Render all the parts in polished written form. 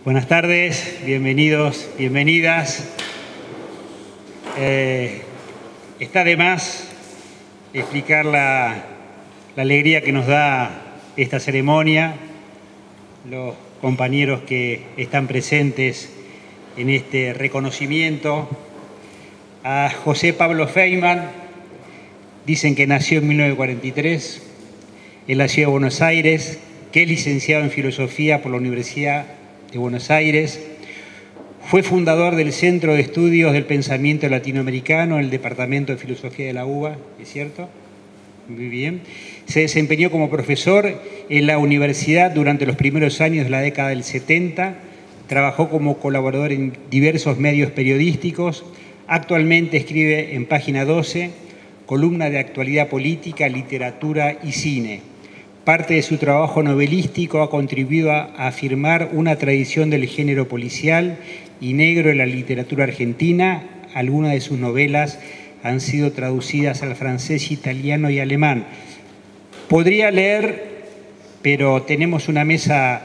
Buenas tardes, bienvenidos, bienvenidas. Está de más explicar la alegría que nos da esta ceremonia, los compañeros que están presentes en este reconocimiento. A José Pablo Feynman, dicen que nació en 1943 en la ciudad de Buenos Aires, que es licenciado en Filosofía por la Universidad de Buenos Aires. Fue fundador del Centro de Estudios del Pensamiento Latinoamericano en el Departamento de Filosofía de la UBA, ¿es cierto? Muy bien. Se desempeñó como profesor en la universidad durante los primeros años de la década del 70. Trabajó como colaborador en diversos medios periodísticos. Actualmente escribe en Página 12, columna de actualidad política, literatura y cine. Parte de su trabajo novelístico ha contribuido a afirmar una tradición del género policial y negro en la literatura argentina. Algunas de sus novelas han sido traducidas al francés, italiano y alemán. Podría leer, pero tenemos una mesa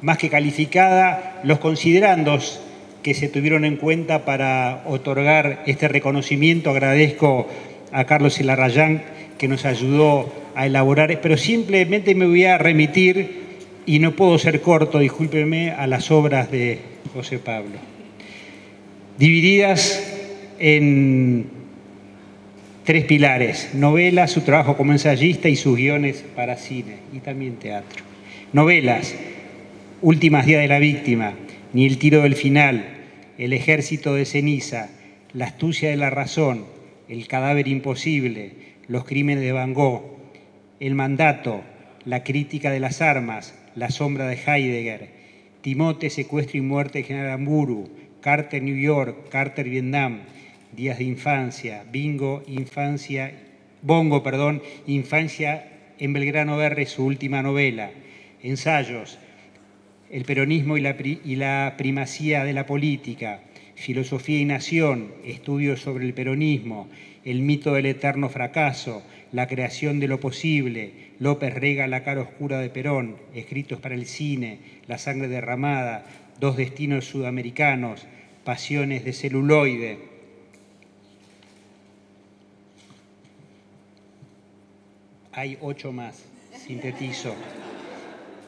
más que calificada, los considerandos que se tuvieron en cuenta para otorgar este reconocimiento. Agradezco a Carlos Elarrayán, que nos ayudó a elaborar, pero simplemente me voy a remitir, y no puedo ser corto, discúlpeme, a las obras de José Pablo, divididas en tres pilares: novelas, su trabajo como ensayista y sus guiones para cine y también teatro. Novelas: Últimos días de la víctima, Ni el tiro del final, El ejército de ceniza, La astucia de la razón, El cadáver imposible, Los crímenes de Van Gogh, El mandato, La crítica de las armas, La sombra de Heidegger, Timote, secuestro y muerte de General Amburu, Carter, New York, Carter, Vietnam, Días de infancia, Bongo, infancia en Belgrano R, su última novela. Ensayos: El peronismo y la primacía de la política, Filosofía y nación, estudios sobre el peronismo, El mito del eterno fracaso, La creación de lo posible, López Rega, La cara oscura de Perón, Escritos para el cine, La sangre derramada, Dos destinos sudamericanos, Pasiones de celuloide. Hay 8 más, sintetizo.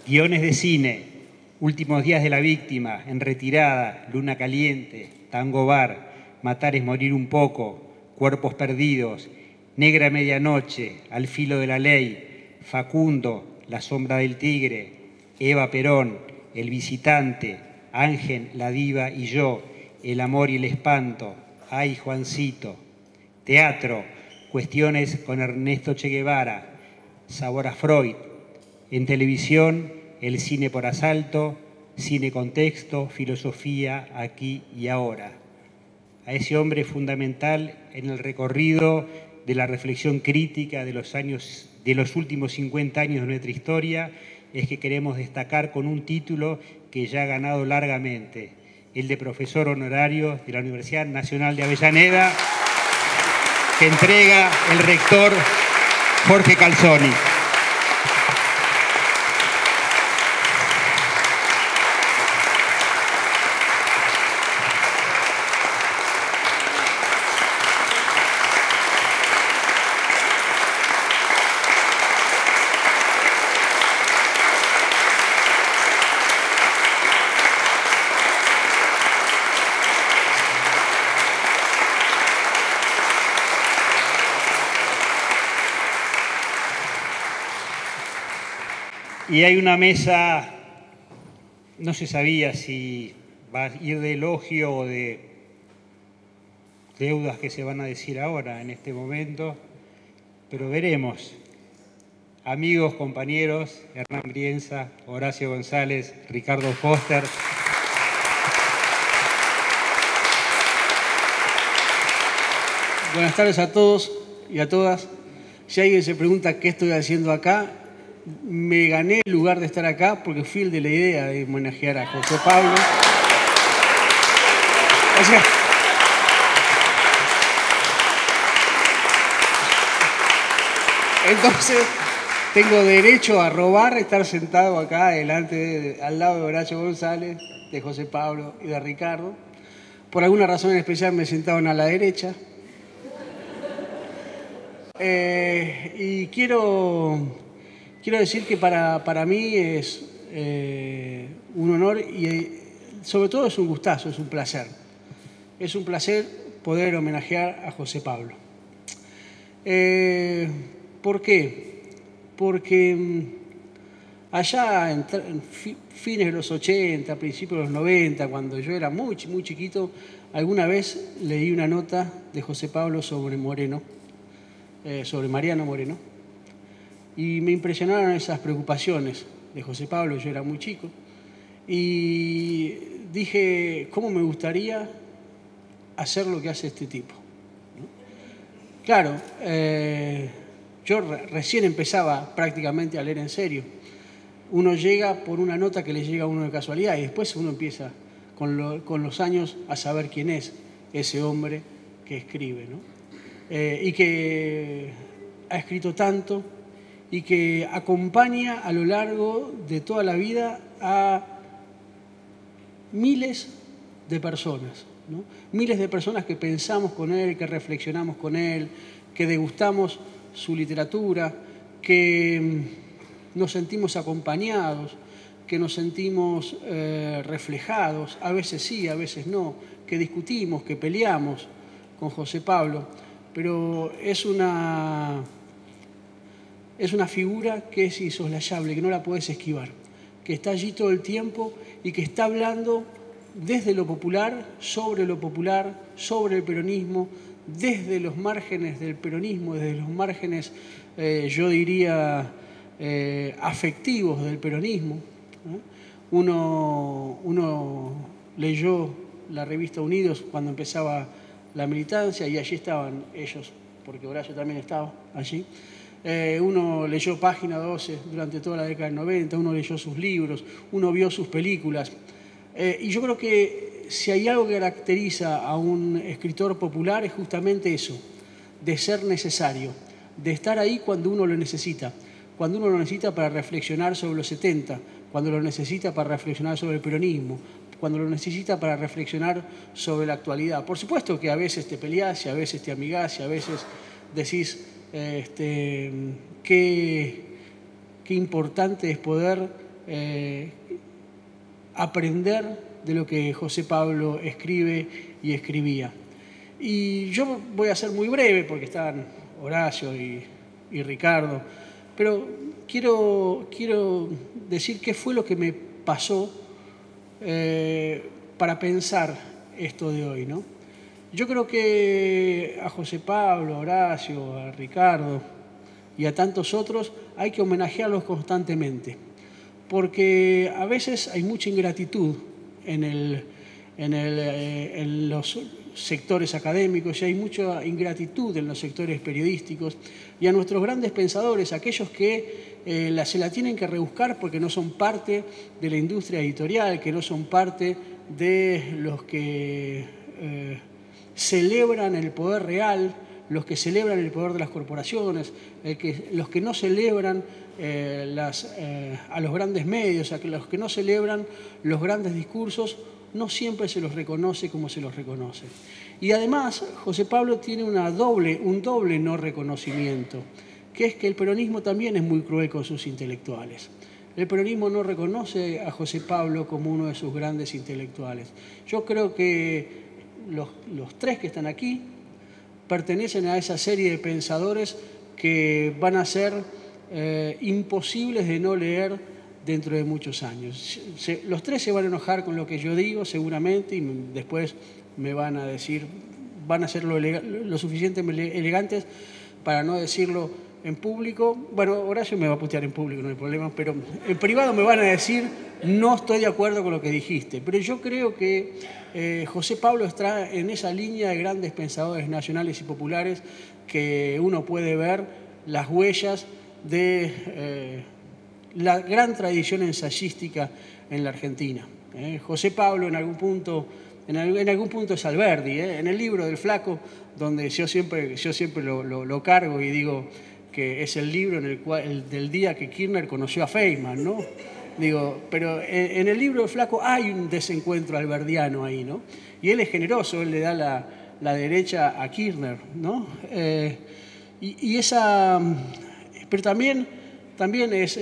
Guiones de cine: Últimos días de la víctima, En retirada, Luna caliente, Tango bar, Matar es morir un poco, Cuerpos perdidos, Negra medianoche, Al filo de la ley, Facundo, La sombra del tigre, Eva Perón, El visitante, Ángel, la diva y yo, El amor y el espanto, Ay Juancito. Teatro: Cuestiones con Ernesto Che Guevara, Sabor a Freud. En televisión: El cine por asalto, Cine contexto, Filosofía aquí y ahora. A ese hombre fundamental en el recorrido de la reflexión crítica de los últimos 50 años de nuestra historia es que queremos destacar con un título que ya ha ganado largamente, el de profesor honorario de la Universidad Nacional de Avellaneda, que entrega el rector Jorge Calzoni. Y hay una mesa, no se sabía si va a ir de elogio o de deudas que se van a decir ahora, en este momento, pero veremos. Amigos, compañeros, Hernán Brienza, Horacio González, Ricardo Foster. Buenas tardes a todos y a todas. Si alguien se pregunta qué estoy haciendo acá, me gané el lugar de estar acá porque fui el de la idea de homenajear a José Pablo. O sea, entonces, tengo derecho a robar, estar sentado acá al lado de Horacio González, de José Pablo y de Ricardo. Por alguna razón en especial me sentaron a la derecha. Y quiero decir que para mí es un honor y sobre todo es un gustazo, es un placer. Es un placer poder homenajear a José Pablo. ¿Por qué? Porque allá en fines de los 80, principios de los 90, cuando yo era muy chiquito, alguna vez leí una nota de José Pablo sobre Moreno, sobre Mariano Moreno, y me impresionaron esas preocupaciones de José Pablo. Yo era muy chico y dije, ¿cómo me gustaría hacer lo que hace este tipo? ¿No? Claro, yo recién empezaba prácticamente a leer en serio. Uno llega por una nota que le llega a uno de casualidad y después uno empieza con los años a saber quién es ese hombre que escribe, ¿no? Y que ha escrito tanto y que acompaña a lo largo de toda la vida a miles de personas, ¿no? Miles de personas que pensamos con él, que reflexionamos con él, que degustamos su literatura, que nos sentimos acompañados, que nos sentimos reflejados, a veces sí, a veces no, que discutimos, que peleamos con José Pablo, pero es una figura que es insoslayable, que no la puedes esquivar, que está allí todo el tiempo y que está hablando desde lo popular, sobre el peronismo, desde los márgenes del peronismo, desde los márgenes, yo diría, afectivos del peronismo. Uno leyó la revista Unidos cuando empezaba la militancia y allí estaban ellos, porque Horacio también estaba allí. Uno leyó Página 12 durante toda la década del 90, uno leyó sus libros, uno vio sus películas. Y yo creo que si hay algo que caracteriza a un escritor popular es justamente eso, de ser necesario, de estar ahí cuando uno lo necesita para reflexionar sobre los 70, cuando lo necesita para reflexionar sobre el peronismo, cuando lo necesita para reflexionar sobre la actualidad. Por supuesto que a veces te peleás, a veces te amigás, a veces decís qué importante es poder aprender de lo que José Pablo escribe y escribía. Y yo voy a ser muy breve porque están Horacio y Ricardo, pero quiero decir qué fue lo que me pasó para pensar esto de hoy, ¿no? Yo creo que a José Pablo, a Horacio, a Ricardo y a tantos otros hay que homenajearlos constantemente, porque a veces hay mucha ingratitud en los sectores académicos y hay mucha ingratitud en los sectores periodísticos, y a nuestros grandes pensadores, aquellos que se la tienen que rebuscar porque no son parte de la industria editorial, que no son parte de los que celebran el poder real, los que celebran el poder de las corporaciones, los que no celebran a los grandes medios, los que no celebran los grandes discursos, no siempre se los reconoce como se los reconoce. Y además, José Pablo tiene un doble no reconocimiento, que es que el peronismo también es muy cruel con sus intelectuales. El peronismo no reconoce a José Pablo como uno de sus grandes intelectuales. Yo creo que los tres que están aquí pertenecen a esa serie de pensadores que van a ser imposibles de no leer dentro de muchos años. Los tres se van a enojar con lo que yo digo seguramente y después me van a decir, van a ser lo suficientemente elegantes para no decirlo en público. Bueno, Horacio me va a putear en público, no hay problema, pero en privado me van a decir, no estoy de acuerdo con lo que dijiste. Pero yo creo que José Pablo está en esa línea de grandes pensadores nacionales y populares que uno puede ver las huellas de la gran tradición ensayística en la Argentina. José Pablo en algún punto es Alberdi. En el libro del Flaco, donde yo siempre lo cargo y digo que es el libro del día que Kirchner conoció a Feynman, ¿no? Digo, pero en el libro del Flaco hay un desencuentro alberdiano ahí, ¿no? Y él es generoso, él le da la derecha a Kirchner, ¿no? Pero también es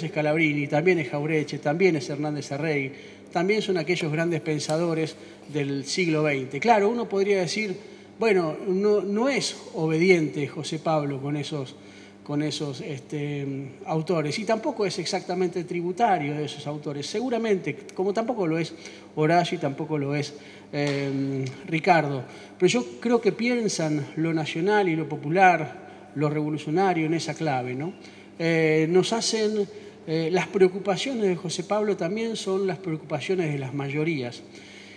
Scalabrini, también es Jauretche, también es Hernández Arregui, también son aquellos grandes pensadores del siglo XX. Claro, uno podría decir, bueno, no es obediente José Pablo con esos autores, y tampoco es exactamente tributario de esos autores, seguramente, como tampoco lo es Horacio y tampoco lo es Ricardo. Pero yo creo que piensan lo nacional y lo popular, lo revolucionario en esa clave, ¿no? Nos hacen... las preocupaciones de José Pablo también son las preocupaciones de las mayorías.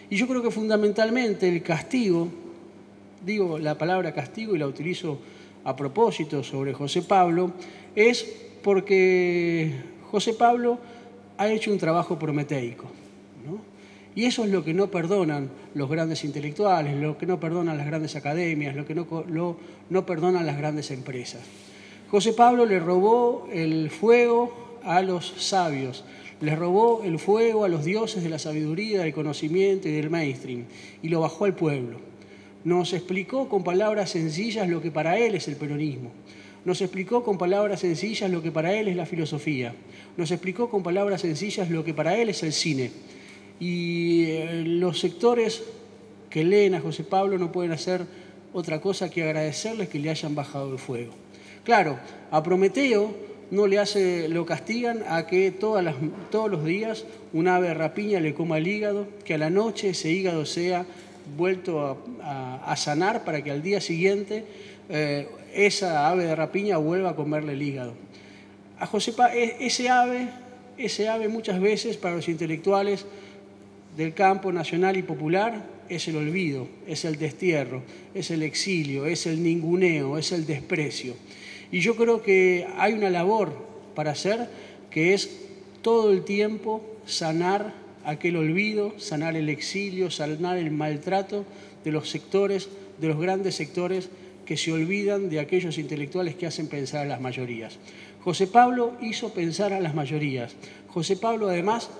Y yo creo que fundamentalmente el castigo, digo la palabra castigo y la utilizo a propósito sobre José Pablo, es porque José Pablo ha hecho un trabajo prometeico, ¿no? Y eso es lo que no perdonan los grandes intelectuales, lo que no perdonan las grandes academias, lo que no perdonan las grandes empresas. José Pablo le robó el fuego a los sabios, les robó el fuego a los dioses de la sabiduría, del conocimiento y del mainstream, y lo bajó al pueblo. Nos explicó con palabras sencillas lo que para él es el peronismo. Nos explicó con palabras sencillas lo que para él es la filosofía. Nos explicó con palabras sencillas lo que para él es el cine. Y los sectores que leen a José Pablo no pueden hacer otra cosa que agradecerles que le hayan bajado el fuego. Claro, a Prometeo lo castigan a que todos los días un ave de rapiña le coma el hígado, que a la noche ese hígado sea vuelto a sanar para que al día siguiente esa ave de rapiña vuelva a comerle el hígado. A José Pablo, ese ave muchas veces para los intelectuales del campo nacional y popular es el olvido, es el destierro, es el exilio, es el ninguneo, es el desprecio. Y yo creo que hay una labor para hacer que es todo el tiempo sanar aquel olvido, sanar el exilio, sanar el maltrato de los sectores, de los grandes sectores que se olvidan de aquellos intelectuales que hacen pensar a las mayorías. José Pablo hizo pensar a las mayorías. José Pablo además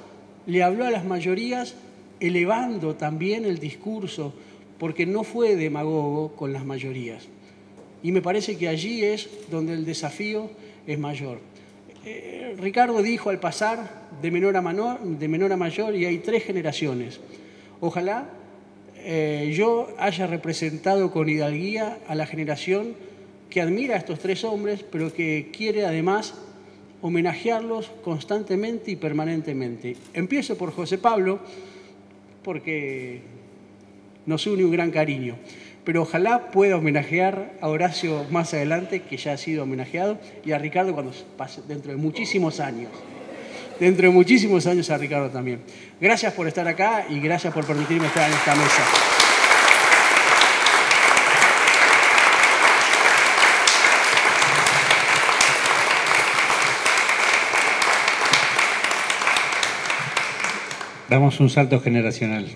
le habló a las mayorías elevando también el discurso, porque no fue demagogo con las mayorías. Y me parece que allí es donde el desafío es mayor. Ricardo dijo al pasar de menor a mayor, y hay 3 generaciones. Ojalá yo haya representado con hidalguía a la generación que admira a estos 3 hombres, pero que quiere además homenajearlos constantemente y permanentemente. Empiezo por José Pablo, porque nos une un gran cariño. Pero ojalá pueda homenajear a Horacio más adelante, que ya ha sido homenajeado, y a Ricardo cuando pase, dentro de muchísimos años. Dentro de muchísimos años a Ricardo también. Gracias por estar acá y gracias por permitirme estar en esta mesa. Damos un salto generacional.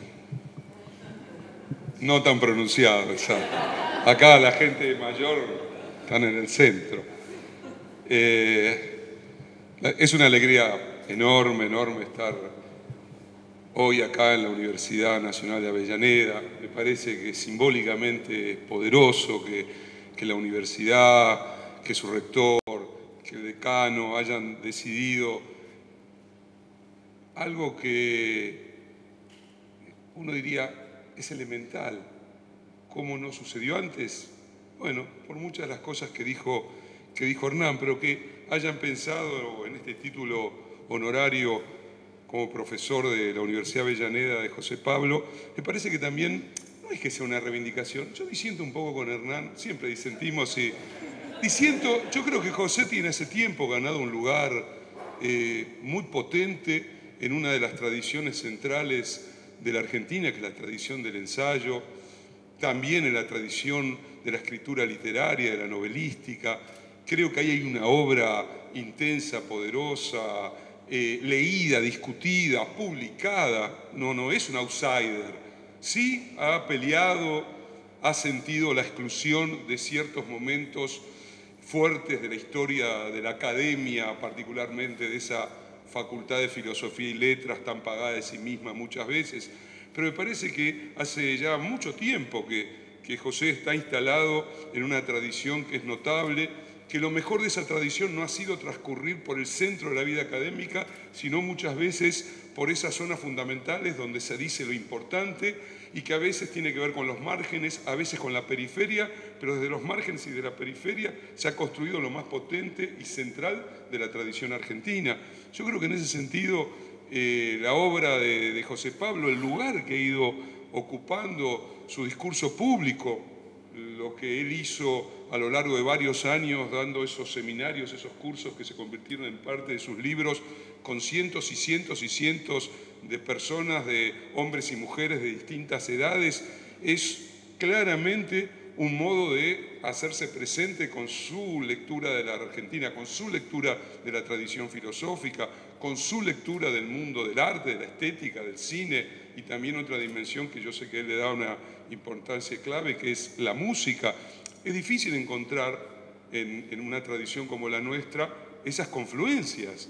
No tan pronunciado, exacto. Acá la gente mayor están en el centro. Es una alegría enorme estar hoy acá en la Universidad Nacional de Avellaneda. Me parece que simbólicamente es poderoso que la universidad, que su rector, que el decano hayan decidido algo que uno diría es elemental. ¿Cómo no sucedió antes? Bueno, por muchas de las cosas que dijo Hernán, pero que hayan pensado en este título honorario como profesor de la Universidad Avellaneda de José Pablo, me parece que también no es que sea una reivindicación. Yo disiento un poco con Hernán, siempre disentimos y disiento. Yo creo que José tiene hace tiempo ganado un lugar muy potente en una de las tradiciones centrales de la Argentina, que es la tradición del ensayo, también en la tradición de la escritura literaria, de la novelística. Creo que ahí hay una obra intensa, poderosa, leída, discutida, publicada. No es un outsider. Sí ha peleado, ha sentido la exclusión de ciertos momentos fuertes de la historia de la academia, particularmente de esa Facultad de Filosofía y Letras tan pagada de sí misma muchas veces. Pero me parece que hace ya mucho tiempo que José está instalado en una tradición que es notable, que lo mejor de esa tradición no ha sido transcurrir por el centro de la vida académica, sino muchas veces por esas zonas fundamentales donde se dice lo importante y que a veces tiene que ver con los márgenes, a veces con la periferia, pero desde los márgenes y de la periferia se ha construido lo más potente y central de la tradición argentina. Yo creo que en ese sentido la obra de José Pablo, el lugar que ha ido ocupando su discurso público, lo que él hizo a lo largo de varios años, dando esos seminarios, esos cursos que se convirtieron en parte de sus libros, con cientos y cientos y cientos de personas, de hombres y mujeres de distintas edades, es claramente un modo de hacerse presente con su lectura de la Argentina, con su lectura de la tradición filosófica, con su lectura del mundo del arte, de la estética, del cine, y también otra dimensión que yo sé que él le da una importancia clave, que es la música. Es difícil encontrar en una tradición como la nuestra esas confluencias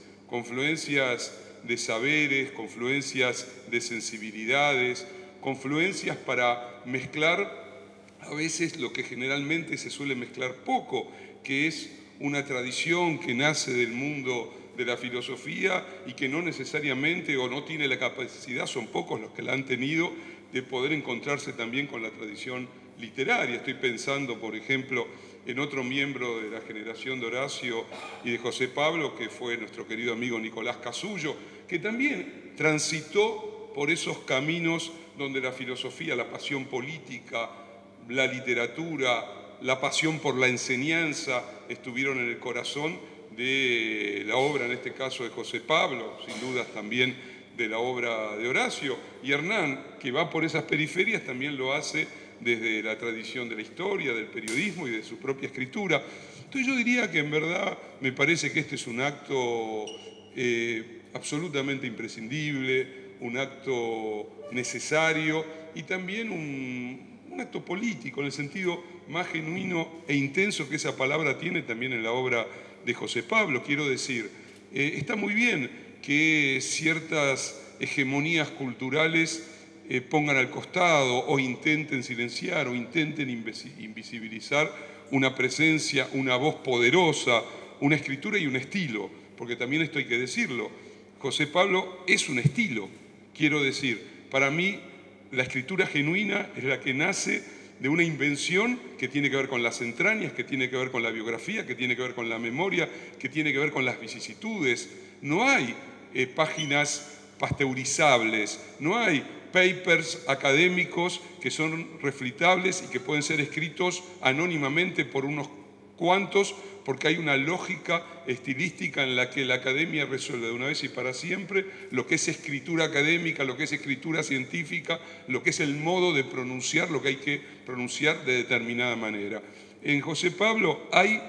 de saberes, confluencias de sensibilidades, confluencias para mezclar a veces lo que generalmente se suele mezclar poco, que es una tradición que nace del mundo de la filosofía y que no necesariamente o no tiene la capacidad, son pocos los que la han tenido, de poder encontrarse también con la tradición literaria. Estoy pensando, por ejemplo, en otro miembro de la generación de Horacio y de José Pablo, que fue nuestro querido amigo Nicolás Casullo, que también transitó por esos caminos donde la filosofía, la pasión política, la literatura, la pasión por la enseñanza estuvieron en el corazón de la obra, en este caso de José Pablo, sin dudas también de la obra de Horacio. Y Hernán, que va por esas periferias, también lo hace desde la tradición de la historia, del periodismo y de su propia escritura. Entonces yo diría que en verdad me parece que este es un acto absolutamente imprescindible, un acto necesario y también un acto político, en el sentido más genuino e intenso que esa palabra tiene también en la obra de José Pablo. Quiero decir, está muy bien que ciertas hegemonías culturales pongan al costado o intenten silenciar o intenten invisibilizar una presencia, una voz poderosa, una escritura y un estilo, porque también esto hay que decirlo. José Pablo es un estilo, quiero decir, para mí la escritura genuina es la que nace de una invención que tiene que ver con las entrañas, que tiene que ver con la biografía, que tiene que ver con la memoria, que tiene que ver con las vicisitudes. No hay páginas pasteurizables, no hay papers académicos que son refritables y que pueden ser escritos anónimamente por unos cuantos, porque hay una lógica estilística en la que la academia resuelve de una vez y para siempre lo que es escritura académica, lo que es escritura científica, lo que es el modo de pronunciar lo que hay que pronunciar de determinada manera. En José Pablo hay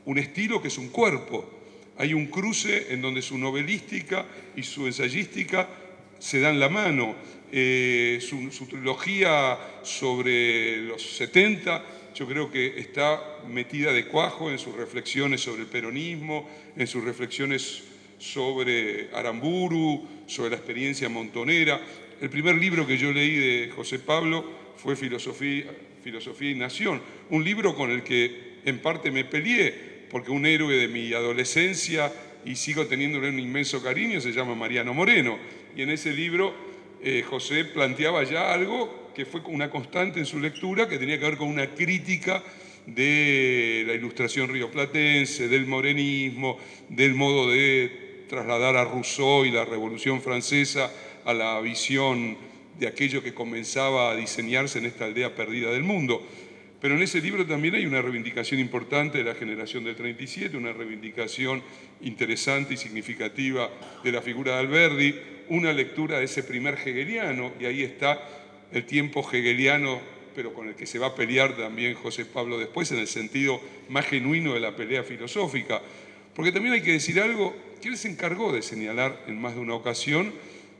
un estilo que es un cuerpo, hay un cruce en donde su novelística y su ensayística se dan la mano. Su trilogía sobre los 70, yo creo que está metida de cuajo en sus reflexiones sobre el peronismo, en sus reflexiones sobre Aramburu, sobre la experiencia montonera. El primer libro que yo leí de José Pablo fue Filosofía y Nación, un libro con el que en parte me peleé, porque un héroe de mi adolescencia, y sigo teniéndole un inmenso cariño, se llama Mariano Moreno. Y en ese libro José planteaba ya algo que fue una constante en su lectura, que tenía que ver con una crítica de la ilustración rioplatense, del morenismo, del modo de trasladar a Rousseau y la Revolución Francesa a la visión de aquello que comenzaba a diseñarse en esta aldea perdida del mundo. Pero en ese libro también hay una reivindicación importante de la generación del 37, una reivindicación interesante y significativa de la figura de Alberdi, una lectura de ese primer hegeliano, y ahí está el tiempo hegeliano, pero con el que se va a pelear también José Pablo después, en el sentido más genuino de la pelea filosófica. Porque también hay que decir algo que él se encargó de señalar en más de una ocasión,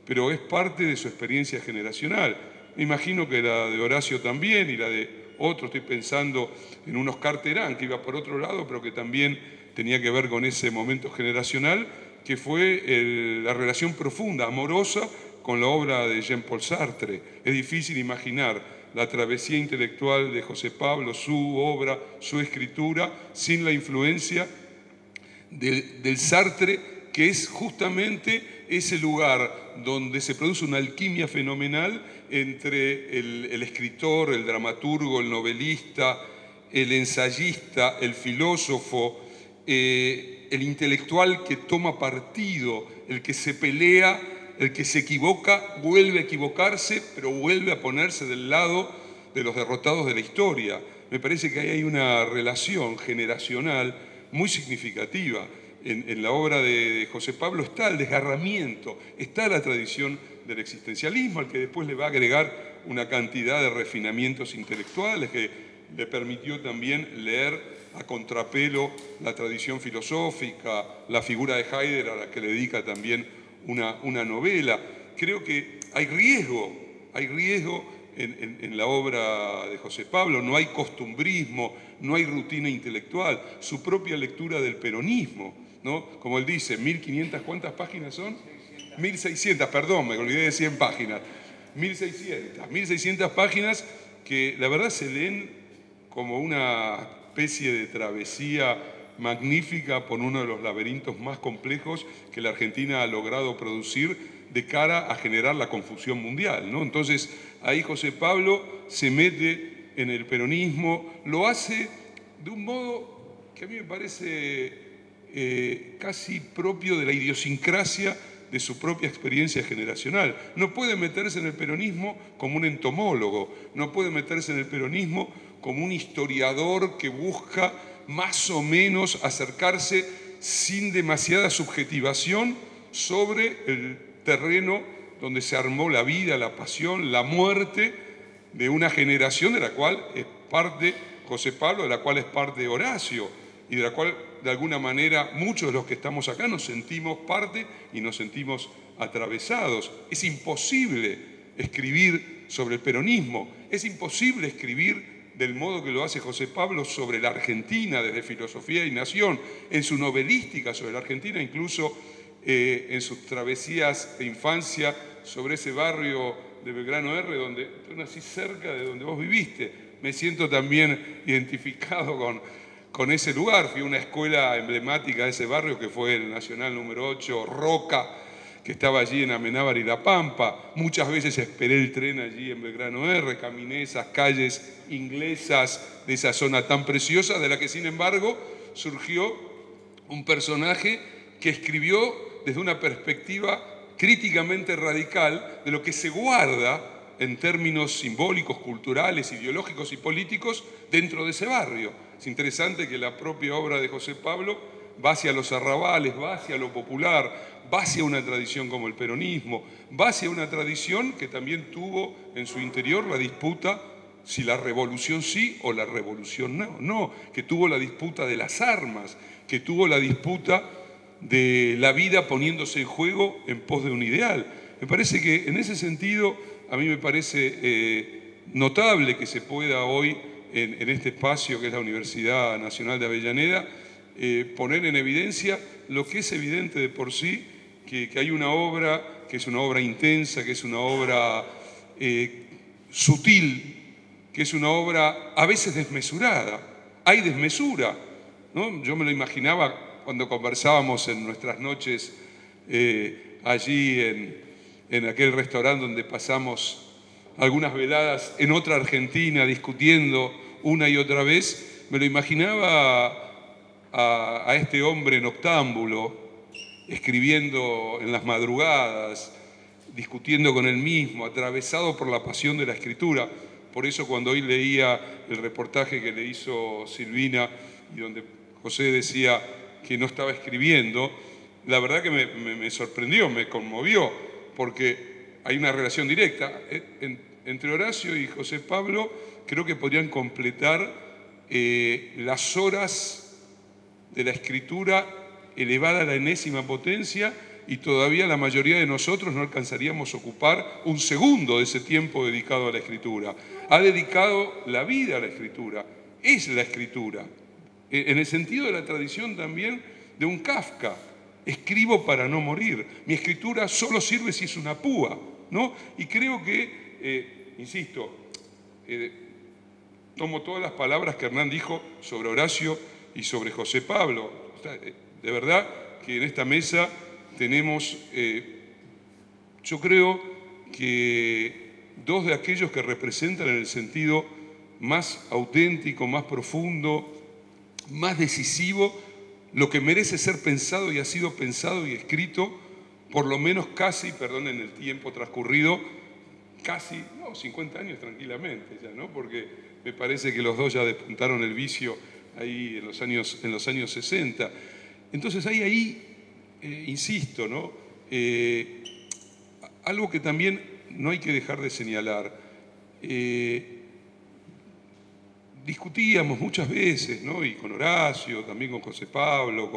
pero es parte de su experiencia generacional. Me imagino que la de Horacio también y la de otro. Estoy pensando en un Oscar Terán, que iba por otro lado, pero que también tenía que ver con ese momento generacional, que fue la relación profunda, amorosa, con la obra de Jean-Paul Sartre. Es difícil imaginar la travesía intelectual de José Pablo, su obra, su escritura, sin la influencia del Sartre, que es justamente ese lugar donde se produce una alquimia fenomenal entre el escritor, el dramaturgo, el novelista, el ensayista, el filósofo, el intelectual que toma partido, el que se pelea, el que se equivoca, vuelve a equivocarse, pero vuelve a ponerse del lado de los derrotados de la historia. Me parece que ahí hay una relación generacional muy significativa. En la obra de José Pablo está el desgarramiento, está la tradición del existencialismo, al que después le va a agregar una cantidad de refinamientos intelectuales que le permitió también leer a contrapelo la tradición filosófica, la figura de Heidegger, a la que le dedica también una novela. Creo que hay riesgo en la obra de José Pablo, no hay costumbrismo, no hay rutina intelectual, su propia lectura del peronismo, ¿no? Como él dice, 1500, ¿cuántas páginas son? 1600, perdón, me olvidé de 100 páginas. 1600 páginas que la verdad se leen como una especie de travesía magnífica por uno de los laberintos más complejos que la Argentina ha logrado producir de cara a generar la confusión mundial, ¿no? Entonces, ahí José Pablo se mete en el peronismo, lo hace de un modo que a mí me parece casi propio de la idiosincrasia de su propia experiencia generacional. No puede meterse en el peronismo como un entomólogo, no puede meterse en el peronismo como un historiador que busca más o menos acercarse sin demasiada subjetivación sobre el terreno donde se armó la vida, la pasión, la muerte de una generación de la cual es parte José Pablo, de la cual es parte Horacio, y de la cual de alguna manera muchos de los que estamos acá nos sentimos parte y nos sentimos atravesados. Es imposible escribir sobre el peronismo, es imposible escribir del modo que lo hace José Pablo sobre la Argentina desde Filosofía y Nación, en su novelística sobre la Argentina, incluso en sus travesías de infancia sobre ese barrio de Belgrano R, donde yo nací cerca de donde vos viviste. Me siento también identificado con ese lugar. Fui a una escuela emblemática de ese barrio que fue el Nacional número 8, Roca, que estaba allí en Amenábar y La Pampa. Muchas veces esperé el tren allí en Belgrano R, caminé esas calles inglesas de esa zona tan preciosa, de la que sin embargo surgió un personaje que escribió desde una perspectiva críticamente radical de lo que se guarda en términos simbólicos, culturales, ideológicos y políticos dentro de ese barrio. Es interesante que la propia obra de José Pablo va hacia los arrabales, va hacia lo popular, va hacia una tradición como el peronismo, va hacia una tradición que también tuvo en su interior la disputa si la revolución sí o la revolución no, que tuvo la disputa de las armas, que tuvo la disputa de la vida poniéndose en juego en pos de un ideal. Me parece que en ese sentido, a mí me parece notable que se pueda hoy, en este espacio que es la Universidad Nacional de Avellaneda, poner en evidencia lo que es evidente de por sí, que hay una obra que es una obra intensa, que es una obra sutil, que es una obra a veces desmesurada. Hay desmesura, ¿no? Yo me lo imaginaba cuando conversábamos en nuestras noches allí en aquel restaurante donde pasamos algunas veladas en otra Argentina discutiendo una y otra vez, me lo imaginaba a este hombre noctámbulo, escribiendo en las madrugadas, discutiendo con él mismo, atravesado por la pasión de la escritura. Por eso cuando hoy leía el reportaje que le hizo Silvina y donde José decía que no estaba escribiendo, la verdad que me sorprendió, me conmovió, porque hay una relación directa entre Horacio y José Pablo. Creo que podrían completar las horas de la escritura elevada a la enésima potencia y todavía la mayoría de nosotros no alcanzaríamos a ocupar un segundo de ese tiempo dedicado a la escritura. Ha dedicado la vida a la escritura, es la escritura, en el sentido de la tradición también de un Kafka. Escribo para no morir, mi escritura solo sirve si es una púa, ¿no? Y creo que, insisto, tomo todas las palabras que Hernán dijo sobre Horacio y sobre José Pablo. O sea, de verdad que en esta mesa tenemos, yo creo que dos de aquellos que representan en el sentido más auténtico, más profundo, más decisivo, lo que merece ser pensado y ha sido pensado y escrito, por lo menos casi, perdonen el tiempo transcurrido, casi, no, 50 años tranquilamente ya, ¿no? Porque me parece que los dos ya despuntaron el vicio ahí en los años 60. Entonces hay ahí, insisto, ¿no? Algo que también no hay que dejar de señalar. Discutíamos muchas veces, ¿no? Y con Horacio, también con José Pablo,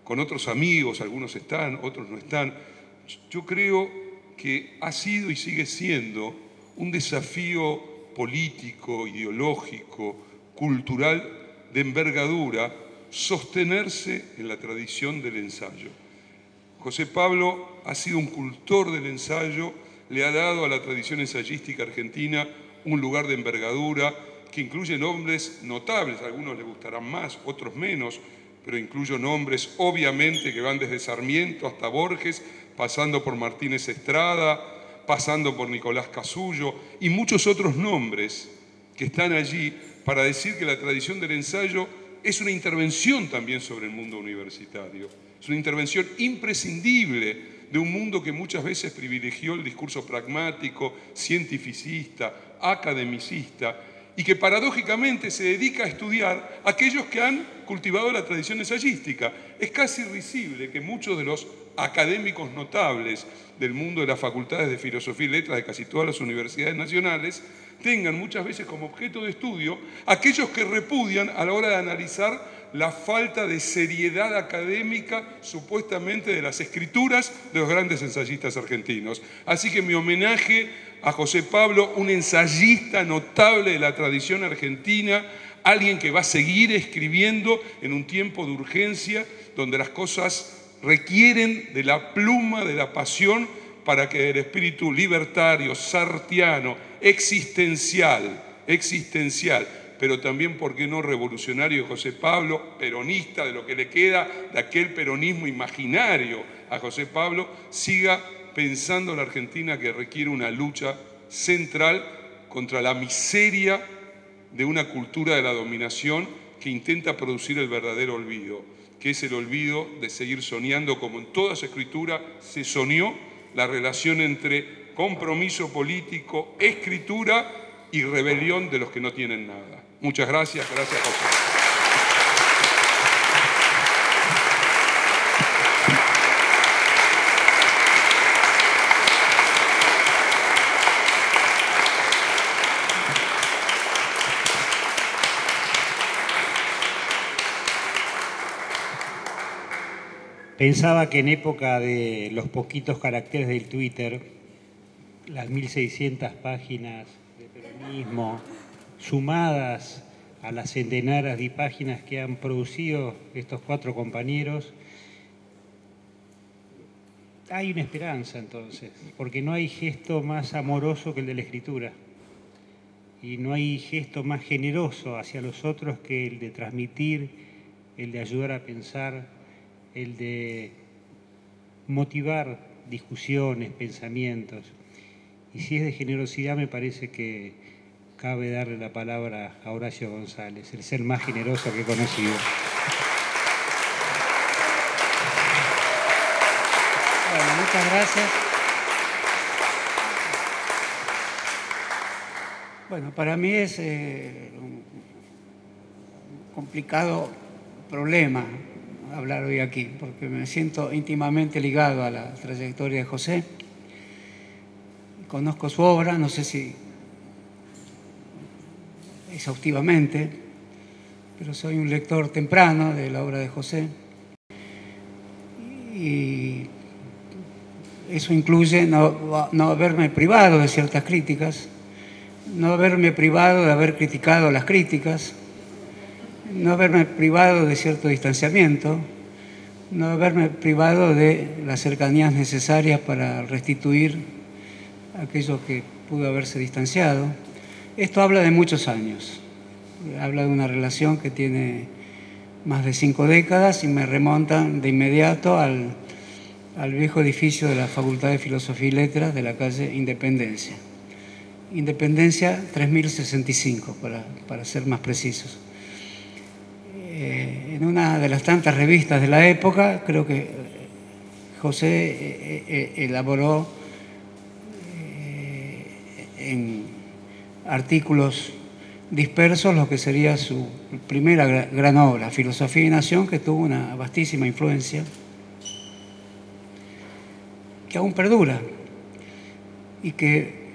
con otros amigos, algunos están, otros no están. Yo creo que ha sido y sigue siendo un desafío político, ideológico, cultural de envergadura, sostenerse en la tradición del ensayo. José Pablo ha sido un cultor del ensayo, le ha dado a la tradición ensayística argentina un lugar de envergadura que incluye nombres notables, a algunos les gustarán más, otros menos, pero incluyo nombres obviamente que van desde Sarmiento hasta Borges, pasando por Martínez Estrada, pasando por Nicolás Casullo y muchos otros nombres que están allí para decir que la tradición del ensayo es una intervención también sobre el mundo universitario. Es una intervención imprescindible de un mundo que muchas veces privilegió el discurso pragmático, cientificista, academicista, y que paradójicamente se dedica a estudiar a aquellos que han cultivado la tradición ensayística. Es casi risible que muchos de los académicos notables del mundo de las facultades de Filosofía y Letras de casi todas las universidades nacionales tengan muchas veces como objeto de estudio aquellos que repudian a la hora de analizar la falta de seriedad académica supuestamente de las escrituras de los grandes ensayistas argentinos. Así que mi homenaje a José Pablo, un ensayista notable de la tradición argentina, alguien que va a seguir escribiendo en un tiempo de urgencia donde las cosas requieren de la pluma, de la pasión, para que el espíritu libertario, sartiano, existencial, pero también, ¿por qué no, revolucionario de José Pablo, peronista, de lo que le queda de aquel peronismo imaginario a José Pablo, siga pensando la Argentina que requiere una lucha central contra la miseria de una cultura de la dominación que intenta producir el verdadero olvido, que es el olvido de seguir soñando como en toda su escritura se soñó la relación entre compromiso político, escritura y rebelión de los que no tienen nada. Muchas gracias, gracias José. Pensaba que en época de los poquitos caracteres del Twitter, las 1600 páginas de peronismo, sumadas a las centenares de páginas que han producido estos 4 compañeros, hay una esperanza entonces, porque no hay gesto más amoroso que el de la escritura. Y no hay gesto más generoso hacia los otros que el de transmitir, el de ayudar a pensar, el de motivar discusiones, pensamientos. Y si es de generosidad, me parece que cabe darle la palabra a Horacio González, el ser más generoso que he conocido. Bueno, muchas gracias. Bueno, para mí es un complicado problema hablar hoy aquí, porque me siento íntimamente ligado a la trayectoria de José. Conozco su obra, no sé si exhaustivamente, pero soy un lector temprano de la obra de José. Y Eso incluye no haberme privado de ciertas críticas, no haberme privado de haber criticado las críticas, no haberme privado de cierto distanciamiento, no haberme privado de las cercanías necesarias para restituir aquello que pudo haberse distanciado. Esto habla de muchos años, habla de una relación que tiene más de 5 décadas y me remontan de inmediato al viejo edificio de la Facultad de Filosofía y Letras de la calle Independencia. Independencia 3065, para ser más precisos. En una de las tantas revistas de la época, creo que José elaboró en artículos dispersos lo que sería su primera gran obra, Filosofía y Nación, que tuvo una vastísima influencia, que aún perdura y que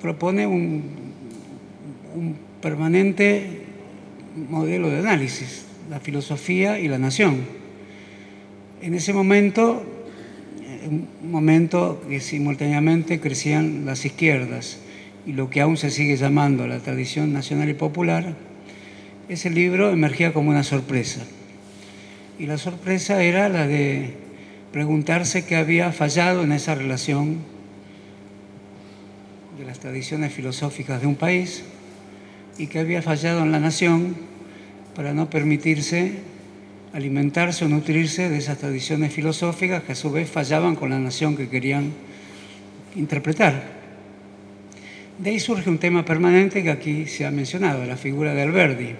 propone un permanente modelo de análisis, la filosofía y la nación. En ese momento, un momento que simultáneamente crecían las izquierdas y lo que aún se sigue llamando la tradición nacional y popular, ese libro emergía como una sorpresa. Y la sorpresa era la de preguntarse qué había fallado en esa relación de las tradiciones filosóficas de un país y qué había fallado en la nación para no permitirse alimentarse o nutrirse de esas tradiciones filosóficas que a su vez fallaban con la nación que querían interpretar. De ahí surge un tema permanente que aquí se ha mencionado, la figura de Alberdi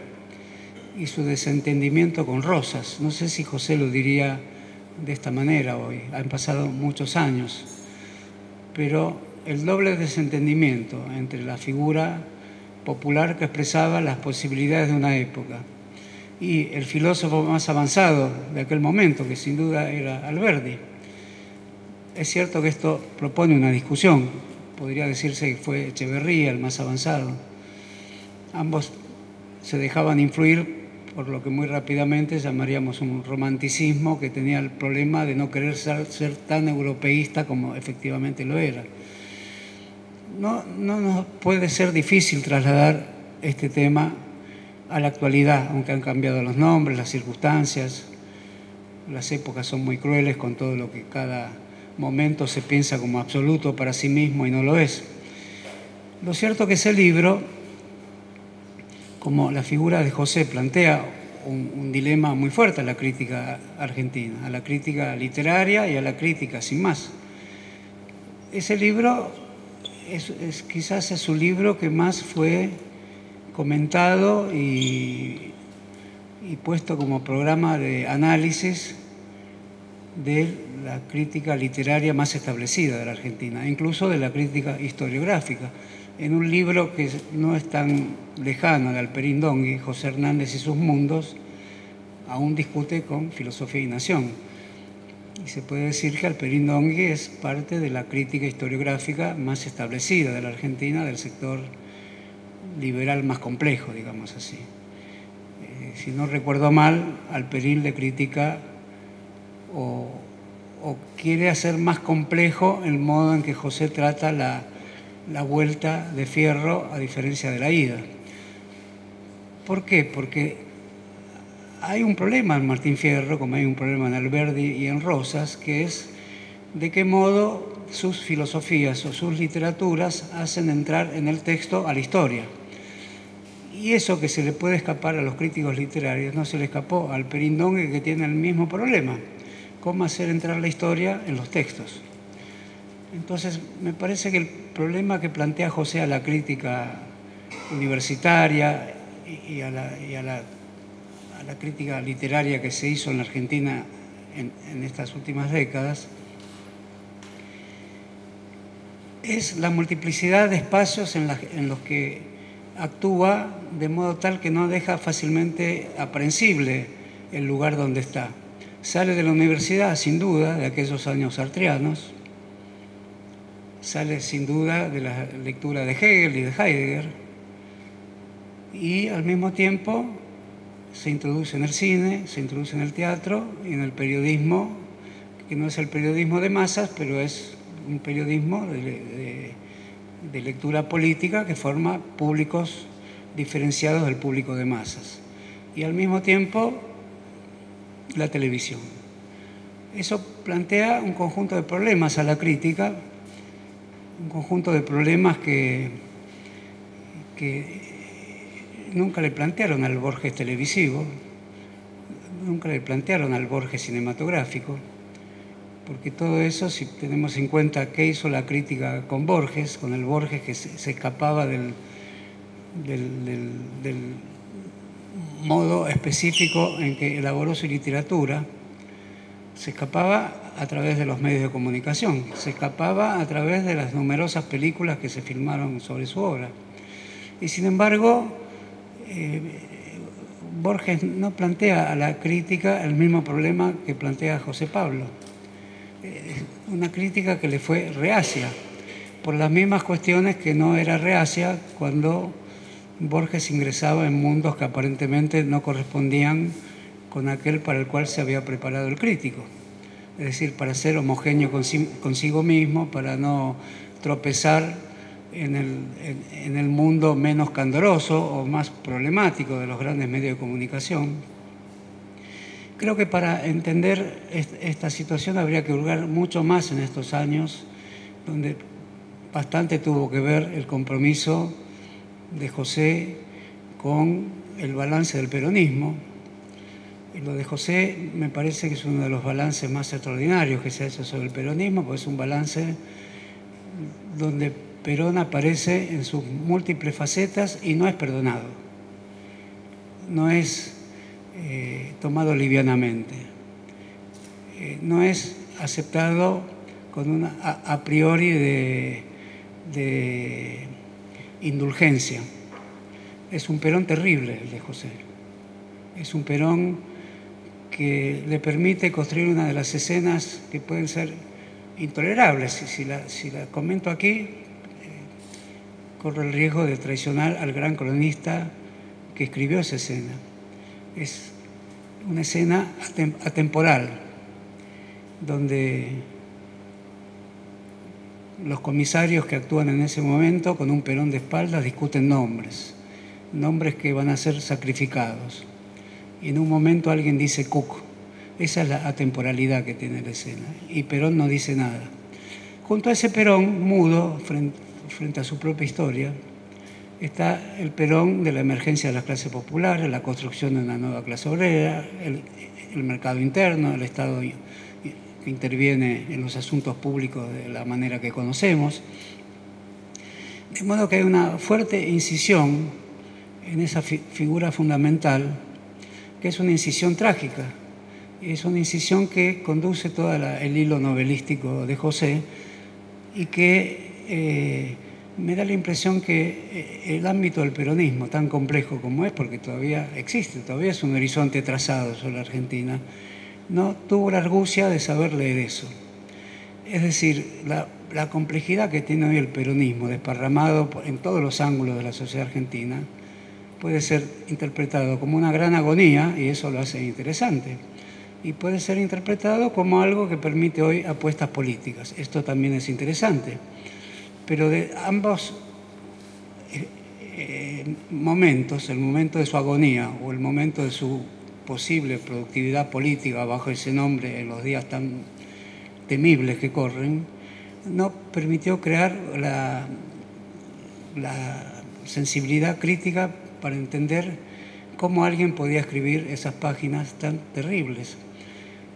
y su desentendimiento con Rosas. No sé si José lo diría de esta manera hoy, han pasado muchos años, pero el doble desentendimiento entre la figura popular que expresaba las posibilidades de una época y el filósofo más avanzado de aquel momento, que sin duda era Alberdi. Es cierto que esto propone una discusión, podría decirse que fue Echeverría el más avanzado. Ambos se dejaban influir por lo que muy rápidamente llamaríamos un romanticismo que tenía el problema de no querer ser tan europeísta como efectivamente lo era. No nos puede ser difícil trasladar este tema a la actualidad, aunque han cambiado los nombres, las circunstancias, las épocas son muy crueles con todo lo que cada momento se piensa como absoluto para sí mismo y no lo es. Lo cierto es que ese libro, como la figura de José, plantea un dilema muy fuerte a la crítica argentina, a la crítica literaria y a la crítica sin más. Ese libro quizás es su libro que más fue comentado y puesto como programa de análisis de la crítica literaria más establecida de la Argentina, incluso de la crítica historiográfica. En un libro que no es tan lejano de Alperín Dongui, José Hernández y sus mundos, aún discute con Filosofía y Nación. Y se puede decir que Alperín Dongui es parte de la crítica historiográfica más establecida de la Argentina, del sector liberal más complejo, digamos así. Si no recuerdo mal, Alperín le critica o quiere hacer más complejo el modo en que José trata la vuelta de Fierro a diferencia de la ida. ¿Por qué? Porque hay un problema en Martín Fierro, como hay un problema en Alberdi y en Rosas, que es de qué modo sus filosofías o sus literaturas hacen entrar en el texto a la historia. Y eso que se le puede escapar a los críticos literarios no se le escapó al Alperín Dongui, que tiene el mismo problema: cómo hacer entrar la historia en los textos. Entonces, me parece que el problema que plantea José a la crítica universitaria y a la crítica literaria que se hizo en la Argentina en estas últimas décadas es la multiplicidad de espacios en los que actúa de modo tal que no deja fácilmente aprehensible el lugar donde está. Sale de la universidad, sin duda, de aquellos años sartreanos, sale sin duda de la lectura de Hegel y de Heidegger, y al mismo tiempo se introduce en el cine, se introduce en el teatro y en el periodismo, que no es el periodismo de masas, pero es un periodismo de lectura política que forma públicos diferenciados del público de masas. Y al mismo tiempo, la televisión. Eso plantea un conjunto de problemas a la crítica, un conjunto de problemas que nunca le plantearon al Borges televisivo, nunca le plantearon al Borges cinematográfico, porque todo eso, si tenemos en cuenta qué hizo la crítica con Borges, con el Borges que se escapaba del modo específico en que elaboró su literatura, se escapaba a través de los medios de comunicación, se escapaba a través de las numerosas películas que se filmaron sobre su obra. Y sin embargo, Borges no plantea a la crítica el mismo problema que plantea José Pablo. Una crítica que le fue reacia, por las mismas cuestiones que no era reacia cuando Borges ingresaba en mundos que aparentemente no correspondían con aquel para el cual se había preparado el crítico. Es decir, para ser homogéneo consigo mismo, para no tropezar en el mundo menos candoroso o más problemático de los grandes medios de comunicación. Creo que para entender esta situación habría que hurgar mucho más en estos años, donde bastante tuvo que ver el compromiso de José con el balance del peronismo. Y lo de José me parece que es uno de los balances más extraordinarios que se ha hecho sobre el peronismo, porque es un balance donde Perón aparece en sus múltiples facetas y no es perdonado, no es tomado livianamente, no es aceptado con una a priori de indulgencia. Es un Perón terrible el de José, es un Perón que le permite construir una de las escenas que pueden ser intolerables. Si la comento aquí, corro el riesgo de traicionar al gran cronista que escribió esa escena. Es una escena atemporal, donde los comisarios que actúan en ese momento, con un Perón de espaldas, discuten nombres que van a ser sacrificados. Y en un momento alguien dice Cook. Esa es la atemporalidad que tiene la escena. Y Perón no dice nada. Junto a ese Perón, mudo, frente a su propia historia, está el Perón de la emergencia de las clases populares, la construcción de una nueva clase obrera, el mercado interno, el Estado que interviene en los asuntos públicos de la manera que conocemos. De modo que hay una fuerte incisión en esa figura fundamental, que es una incisión trágica. Es una incisión que conduce todo el hilo novelístico de José y que me da la impresión que el ámbito del peronismo, tan complejo como es, porque todavía existe, todavía es un horizonte trazado sobre la Argentina, no tuvo la argucia de saber leer eso. Es decir, la complejidad que tiene hoy el peronismo, desparramado en todos los ángulos de la sociedad argentina, puede ser interpretado como una gran agonía, y eso lo hace interesante, y puede ser interpretado como algo que permite hoy apuestas políticas. Esto también es interesante. Pero de ambos momentos, el momento de su agonía o el momento de su posible productividad política bajo ese nombre en los días tan temibles que corren, no permitió crear la sensibilidad crítica para entender cómo alguien podía escribir esas páginas tan terribles.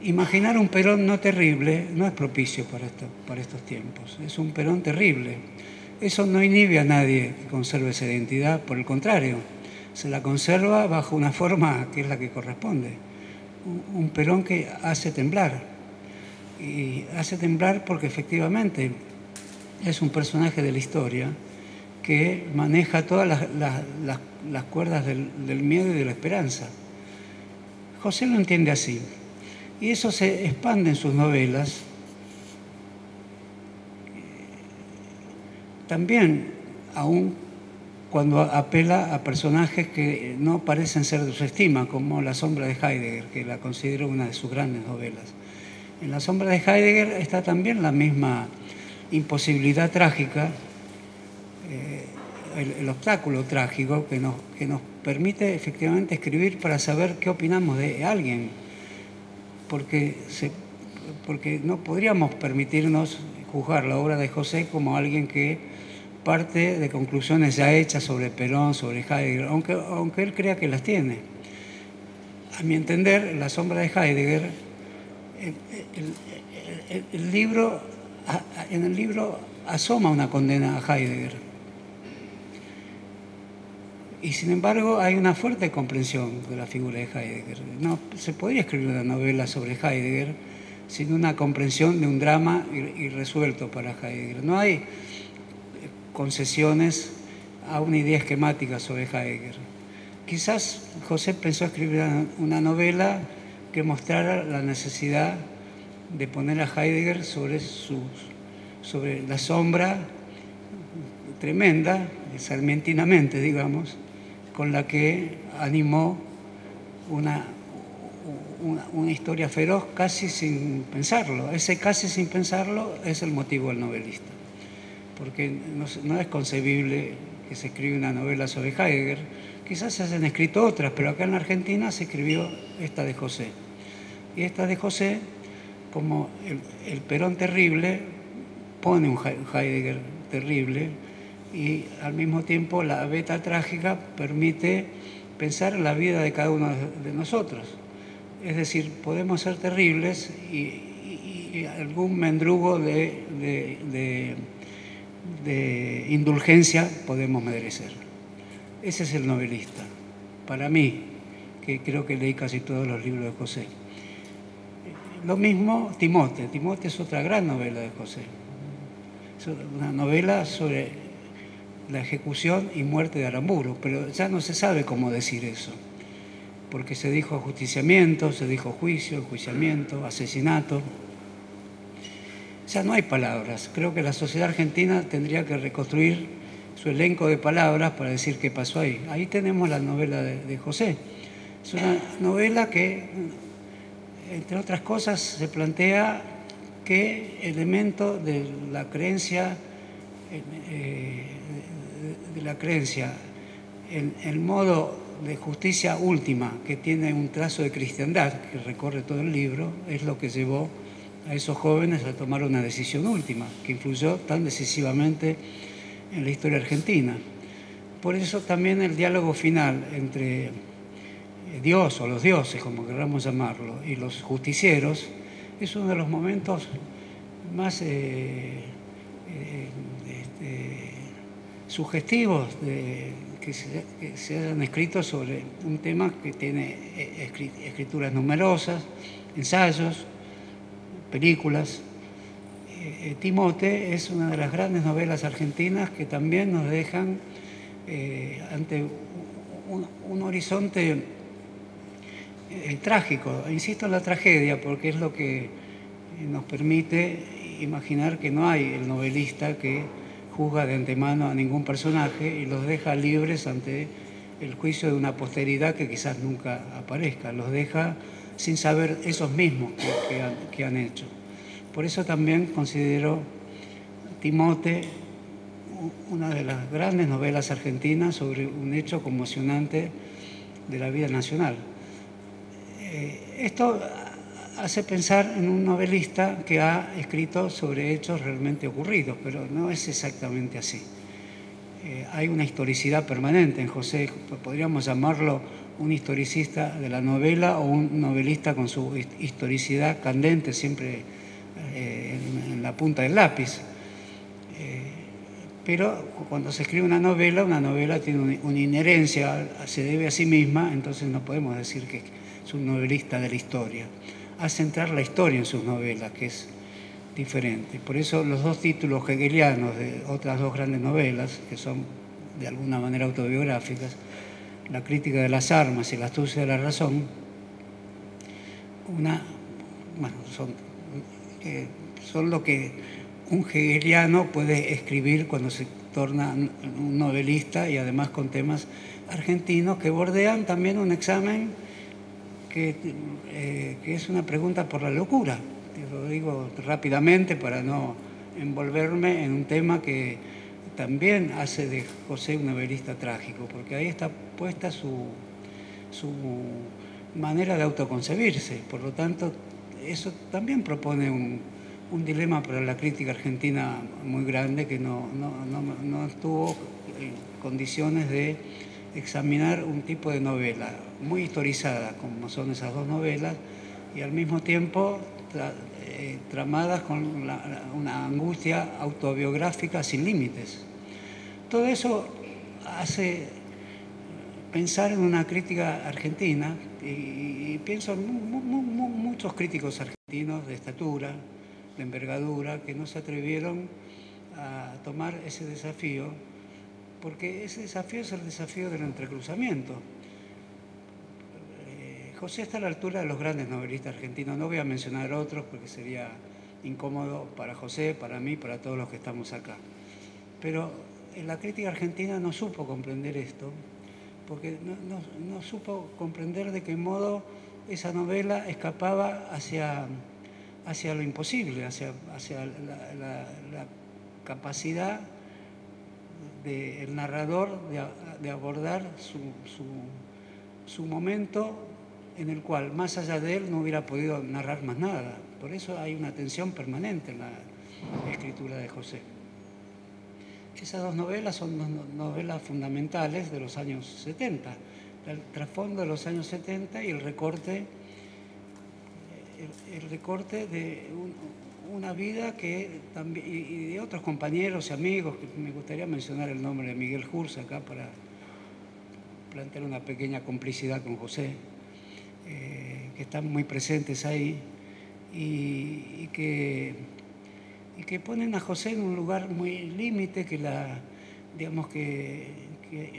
Imaginar un Perón no terrible no es propicio para estos tiempos. Es un Perón terrible. Eso no inhibe a nadie que conserve esa identidad, por el contrario, se la conserva bajo una forma que es la que corresponde. Un Perón que hace temblar. Y hace temblar porque efectivamente es un personaje de la historia que maneja todas las cuerdas del miedo y de la esperanza. José lo entiende así. Y eso se expande en sus novelas. También, aún cuando apela a personajes que no parecen ser de su estima, como La sombra de Heidegger, que la considero una de sus grandes novelas. En La sombra de Heidegger está también la misma imposibilidad trágica, el obstáculo trágico que nos permite efectivamente escribir para saber qué opinamos de alguien, porque no podríamos permitirnos juzgar la obra de José como alguien que parte de conclusiones ya hechas sobre Perón, sobre Heidegger, aunque él crea que las tiene. A mi entender, La sombra de Heidegger, en el libro asoma una condena a Heidegger. Y sin embargo hay una fuerte comprensión de la figura de Heidegger. No se podría escribir una novela sobre Heidegger sin una comprensión de un drama irresuelto para Heidegger. No hay concesiones a una idea esquemática sobre Heidegger. Quizás José pensó escribir una novela que mostrara la necesidad de poner a Heidegger sobre la sombra tremenda, sarmientinamente, digamos, con la que animó una historia feroz casi sin pensarlo. Ese casi sin pensarlo es el motivo del novelista, porque no es concebible que se escriba una novela sobre Heidegger. Quizás se han escrito otras, pero acá en la Argentina se escribió esta de José. Y esta de José, como el Perón terrible, pone un Heidegger terrible, y al mismo tiempo la beta trágica permite pensar en la vida de cada uno de nosotros. Es decir, podemos ser terribles y algún mendrugo de indulgencia podemos merecer. Ese es el novelista, para mí, que creo que leí casi todos los libros de José. Lo mismo Timote. Timote es otra gran novela de José. Es una novela sobre la ejecución y muerte de Aramburu, pero ya no se sabe cómo decir eso, porque se dijo ajusticiamiento, se dijo juicio, enjuiciamiento, asesinato. Ya no hay palabras. Creo que la sociedad argentina tendría que reconstruir su elenco de palabras para decir qué pasó ahí. Ahí tenemos la novela de José. Es una novela que, entre otras cosas, se plantea qué elemento de la creencia en el modo de justicia última que tiene un trazo de cristiandad que recorre todo el libro, es lo que llevó a esos jóvenes a tomar una decisión última que influyó tan decisivamente en la historia argentina. Por eso también el diálogo final entre Dios o los dioses, como queramos llamarlo, y los justicieros es uno de los momentos más sugestivos que se hayan escrito sobre un tema que tiene escrituras numerosas, ensayos, películas. Timote es una de las grandes novelas argentinas que también nos dejan ante un horizonte trágico. Insisto en la tragedia porque es lo que nos permite imaginar que no hay el novelista que juzga de antemano a ningún personaje y los deja libres ante el juicio de una posteridad que quizás nunca aparezca. Los deja sin saber esos mismos que han hecho. Por eso también considero Timote una de las grandes novelas argentinas sobre un hecho conmocionante de la vida nacional. Esto hace pensar en un novelista que ha escrito sobre hechos realmente ocurridos, pero no es exactamente así. Hay una historicidad permanente en José, podríamos llamarlo un historicista de la novela o un novelista con su historicidad candente siempre en la punta del lápiz. Pero cuando se escribe una novela tiene una inherencia, se debe a sí misma, entonces no podemos decir que es un novelista de la historia. Hace entrar la historia en sus novelas, que es diferente. Por eso los dos títulos hegelianos de otras dos grandes novelas, que son de alguna manera autobiográficas, La crítica de las armas y La astucia de la razón, son lo que un hegeliano puede escribir cuando se torna un novelista y además con temas argentinos que bordean también un examen que es una pregunta por la locura, te lo digo rápidamente para no envolverme en un tema que también hace de José un novelista trágico, porque ahí está puesta su manera de autoconcebirse. Por lo tanto, eso también propone un dilema para la crítica argentina muy grande, que no tuvo condiciones de examinar un tipo de novela muy historizada, como son esas dos novelas, y al mismo tiempo tramadas con una angustia autobiográfica sin límites. Todo eso hace pensar en una crítica argentina, y pienso en muchos críticos argentinos de estatura, de envergadura, que no se atrevieron a tomar ese desafío, porque ese desafío es el desafío del entrecruzamiento. José está a la altura de los grandes novelistas argentinos. No voy a mencionar otros porque sería incómodo para José, para mí, para todos los que estamos acá. Pero la crítica argentina no supo comprender esto, porque no supo comprender de qué modo esa novela escapaba hacia lo imposible, hacia la capacidad del narrador de abordar su momento, en el cual más allá de él no hubiera podido narrar más nada. Por eso hay una tensión permanente en la escritura de José. Esas dos novelas son dos novelas fundamentales de los años 70, el trasfondo de los años 70 y el recorte de una vida que también, y de otros compañeros y amigos, que me gustaría mencionar el nombre de Miguel Hurs acá para plantear una pequeña complicidad con José, que están muy presentes ahí y que ponen a José en un lugar muy límite, que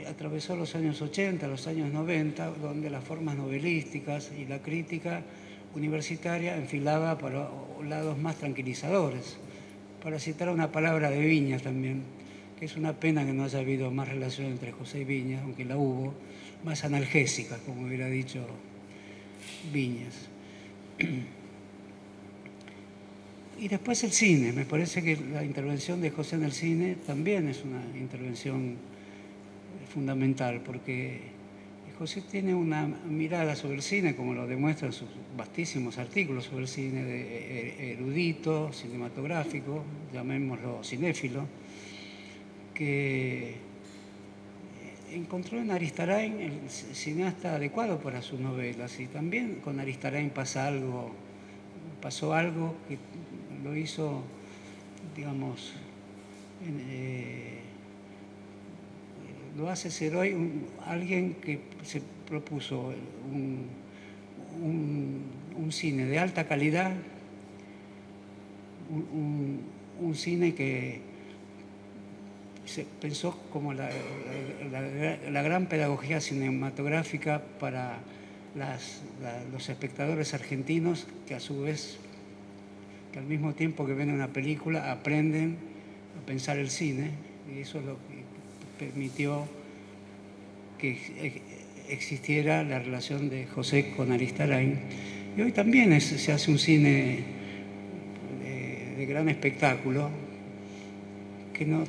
atravesó los años 80, los años 90, donde las formas novelísticas y la crítica universitaria enfilaba para lados más tranquilizadores. Para citar una palabra de Viñas también, que es una pena que no haya habido más relación entre José y Viñas, aunque la hubo, más analgésica, como hubiera dicho Viñas. Y después el cine. Me parece que la intervención de José en el cine también es una intervención fundamental, porque José tiene una mirada sobre el cine, como lo demuestran sus vastísimos artículos sobre el cine, de erudito, cinematográfico, llamémoslo cinéfilo, que encontró en Aristarain el cineasta adecuado para sus novelas, y también con Aristarain pasó algo que lo hizo, digamos, lo hace ser hoy alguien que se propuso un cine de alta calidad, un cine que se pensó como la gran pedagogía cinematográfica para los espectadores argentinos, que a su vez, que al mismo tiempo que ven una película, aprenden a pensar el cine, y eso es lo que permitió que existiera la relación de José con Aristarain. Y hoy también se hace un cine de gran espectáculo, que no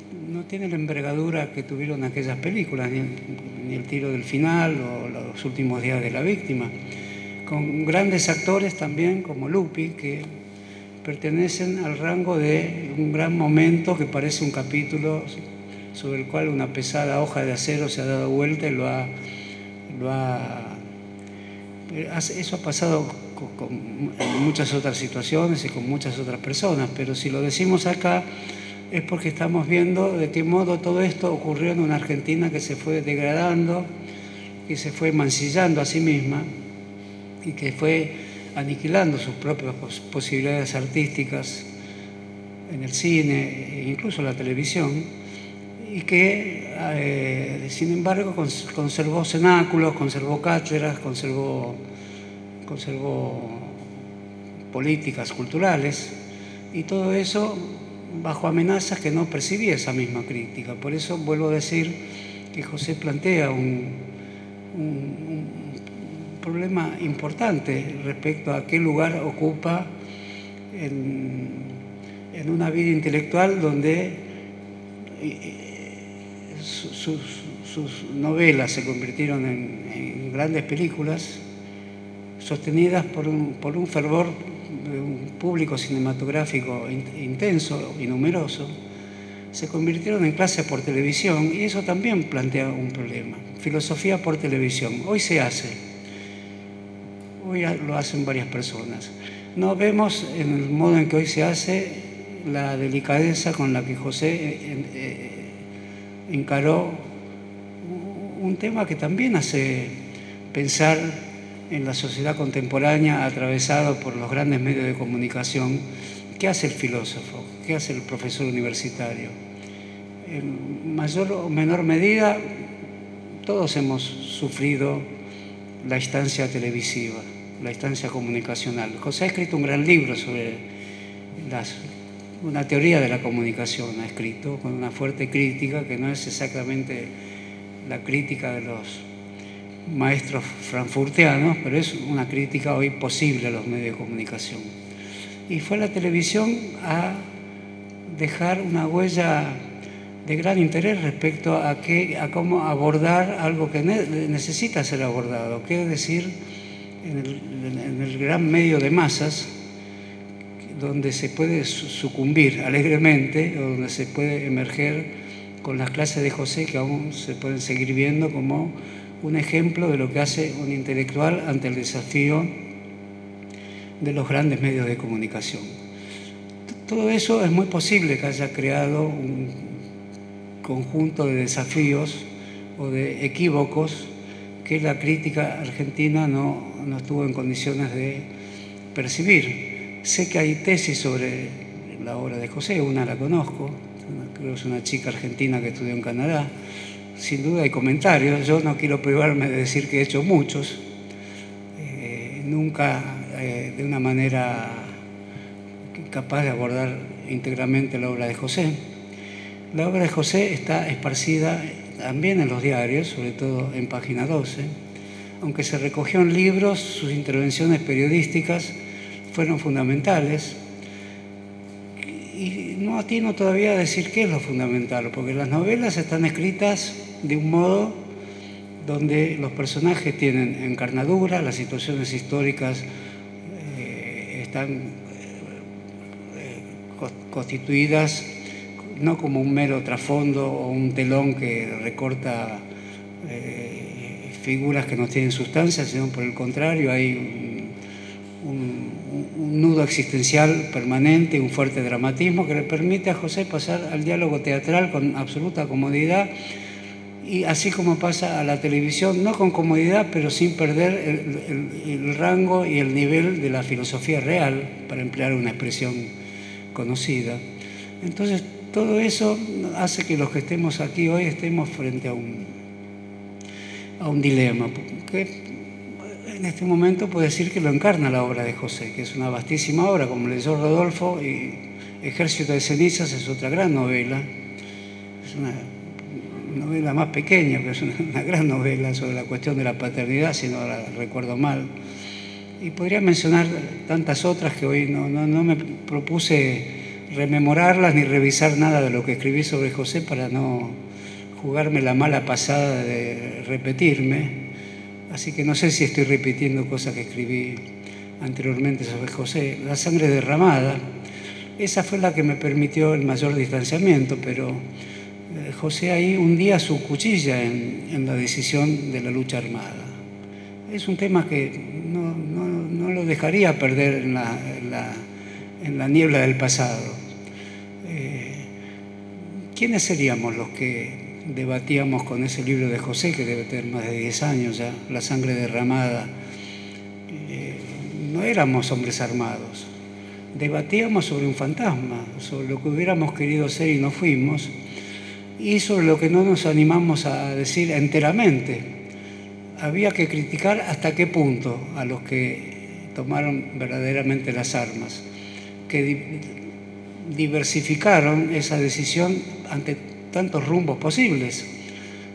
tiene la envergadura que tuvieron aquellas películas, ni El tiro del final o Los últimos días de la víctima, con grandes actores también como Lupi, que pertenecen al rango de un gran momento que parece un capítulo sobre el cual una pesada hoja de acero se ha dado vuelta y eso ha pasado en muchas otras situaciones y con muchas otras personas, pero si lo decimos acá es porque estamos viendo de qué modo todo esto ocurrió en una Argentina que se fue degradando, que se fue mancillando a sí misma y que fue aniquilando sus propias posibilidades artísticas en el cine e incluso en la televisión, y que sin embargo conservó cenáculos, conservó cátedras, conservó políticas culturales, y todo eso bajo amenazas que no percibía esa misma crítica. Por eso vuelvo a decir que José plantea un problema importante respecto a qué lugar ocupa en una vida intelectual donde sus novelas se convirtieron en grandes películas sostenidas por un fervor de un público cinematográfico intenso y numeroso. Se convirtieron en clases por televisión y eso también plantea un problema. Filosofía por televisión. Hoy se hace. Hoy lo hacen varias personas. No vemos en el modo en que hoy se hace la delicadeza con la que José encaró un tema que también hace pensar en la sociedad contemporánea atravesado por los grandes medios de comunicación. ¿Qué hace el filósofo? ¿Qué hace el profesor universitario? En mayor o menor medida, todos hemos sufrido la instancia televisiva, la instancia comunicacional. José ha escrito un gran libro sobre una teoría de la comunicación, ha escrito con una fuerte crítica que no es exactamente la crítica de los maestros frankfurtianos, pero es una crítica hoy posible a los medios de comunicación. Y fue la televisión a dejar una huella de gran interés respecto a cómo abordar algo que necesita ser abordado, que es decir, en el gran medio de masas, donde se puede sucumbir alegremente, o donde se puede emerger con las clases de José, que aún se pueden seguir viendo como un ejemplo de lo que hace un intelectual ante el desafío de los grandes medios de comunicación. Todo eso es muy posible que haya creado un conjunto de desafíos o de equívocos que la crítica argentina no estuvo en condiciones de percibir. Sé que hay tesis sobre la obra de José, una la conozco, creo que es una chica argentina que estudió en Canadá. Sin duda hay comentarios, yo no quiero privarme de decir que he hecho muchos, nunca de una manera capaz de abordar íntegramente la obra de José. La obra de José está esparcida también en los diarios, sobre todo en Página 12. Aunque se recogió en libros, sus intervenciones periodísticas fueron fundamentales. Y no atino todavía a decir qué es lo fundamental, porque las novelas están escritas de un modo donde los personajes tienen encarnadura, las situaciones históricas están constituidas no como un mero trasfondo o un telón que recorta figuras que no tienen sustancia, sino por el contrario hay un nudo existencial permanente, un fuerte dramatismo que le permite a José pasar al diálogo teatral con absoluta comodidad, y así como pasa a la televisión, no con comodidad, pero sin perder el rango y el nivel de la filosofía real, para emplear una expresión conocida. Entonces, todo eso hace que los que estemos aquí hoy estemos frente a un dilema, que en este momento puedo decir que lo encarna la obra de José, que es una vastísima obra, como leyó Rodolfo, y Ejército de Cenizas es otra gran novela. Es una novela más pequeña, pero es una gran novela sobre la cuestión de la paternidad, si no la recuerdo mal. Y podría mencionar tantas otras que hoy no me propuse rememorarlas ni revisar nada de lo que escribí sobre José para no jugarme la mala pasada de repetirme. Así que no sé si estoy repitiendo cosas que escribí anteriormente sobre José. La sangre derramada, esa fue la que me permitió el mayor distanciamiento, pero José ahí hundía su cuchilla en la decisión de la lucha armada. Es un tema que no lo dejaría perder en la niebla del pasado. ¿Quiénes seríamos los que debatíamos con ese libro de José, que debe tener más de 10 años ya, La sangre derramada? No éramos hombres armados. Debatíamos sobre un fantasma, sobre lo que hubiéramos querido ser y no fuimos, y sobre lo que no nos animamos a decir enteramente. Había que criticar hasta qué punto a los que tomaron verdaderamente las armas, que diversificaron esa decisión ante tantos rumbos posibles,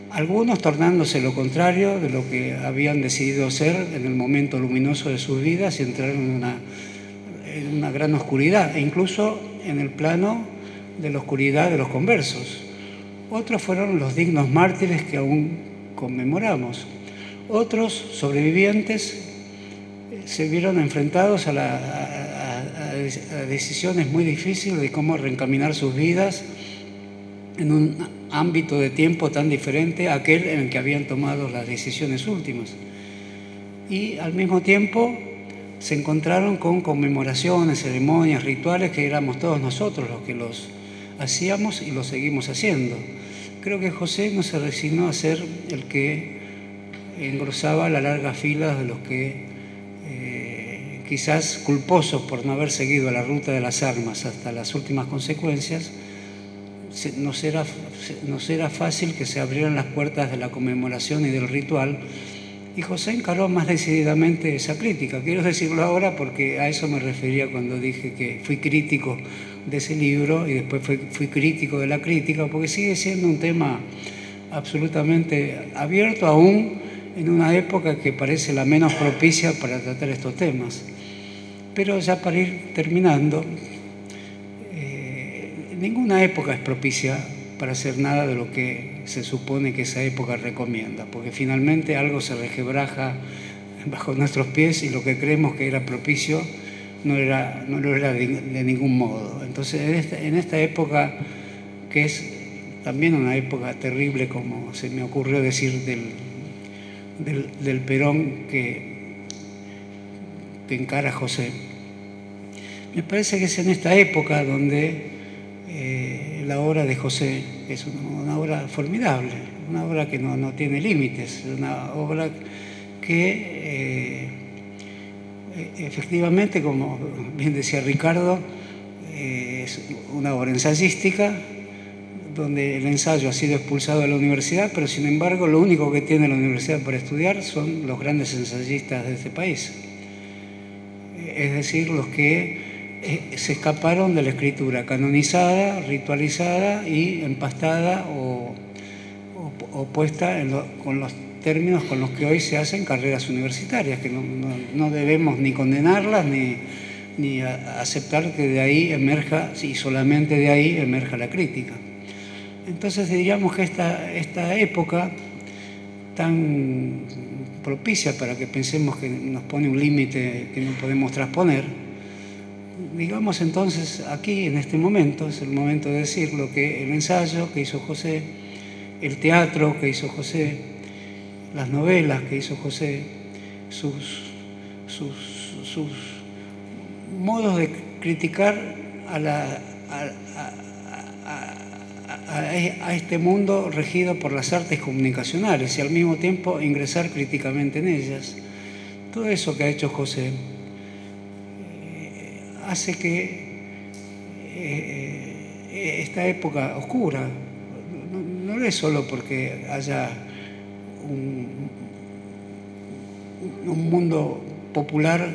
algunos tornándose lo contrario de lo que habían decidido ser en el momento luminoso de sus vidas y entraron en una gran oscuridad, e incluso en el plano de la oscuridad de los conversos. Otros fueron los dignos mártires que aún conmemoramos. Otros sobrevivientes se vieron enfrentados a decisiones muy difíciles de cómo reencaminar sus vidas en un ámbito de tiempo tan diferente a aquel en el que habían tomado las decisiones últimas. Y al mismo tiempo se encontraron con conmemoraciones, ceremonias, rituales que éramos todos nosotros los que los hacíamos y los seguimos haciendo. Creo que José no se resignó a ser el que engrosaba la larga fila de los que quizás culposos por no haber seguido la ruta de las armas hasta las últimas consecuencias. Nos era fácil que se abrieran las puertas de la conmemoración y del ritual, y José encaró más decididamente esa crítica. Quiero decirlo ahora porque a eso me refería cuando dije que fui crítico de ese libro y después fui crítico de la crítica, porque sigue siendo un tema absolutamente abierto, aún en una época que parece la menos propicia para tratar estos temas. Pero ya para ir terminando, ninguna época es propicia para hacer nada de lo que se supone que esa época recomienda, porque finalmente algo se resquebraja bajo nuestros pies y lo que creemos que era propicio no lo era de ningún modo. Entonces, en esta época, que es también una época terrible, como se me ocurrió decir del Perón que encara José, me parece que es en esta época donde la obra de José es una obra formidable, una obra que no tiene límites, una obra que efectivamente, como bien decía Ricardo, es una obra ensayística donde el ensayo ha sido expulsado de la universidad, pero sin embargo lo único que tiene la universidad para estudiar son los grandes ensayistas de este país, es decir, los que se escaparon de la escritura canonizada, ritualizada y empastada o puesta con los términos con los que hoy se hacen carreras universitarias, que no debemos ni condenarlas ni aceptar que de ahí emerja, y solamente de ahí emerja la crítica. Entonces diríamos que esta época tan propicia para que pensemos que nos pone un límite que no podemos trasponer, digamos entonces aquí en este momento es el momento de decir lo que el ensayo que hizo José, el teatro que hizo José, las novelas que hizo José, sus modos de criticar a este mundo regido por las artes comunicacionales y al mismo tiempo ingresar críticamente en ellas. Todo eso que ha hecho José hace que esta época oscura no es solo porque haya un mundo popular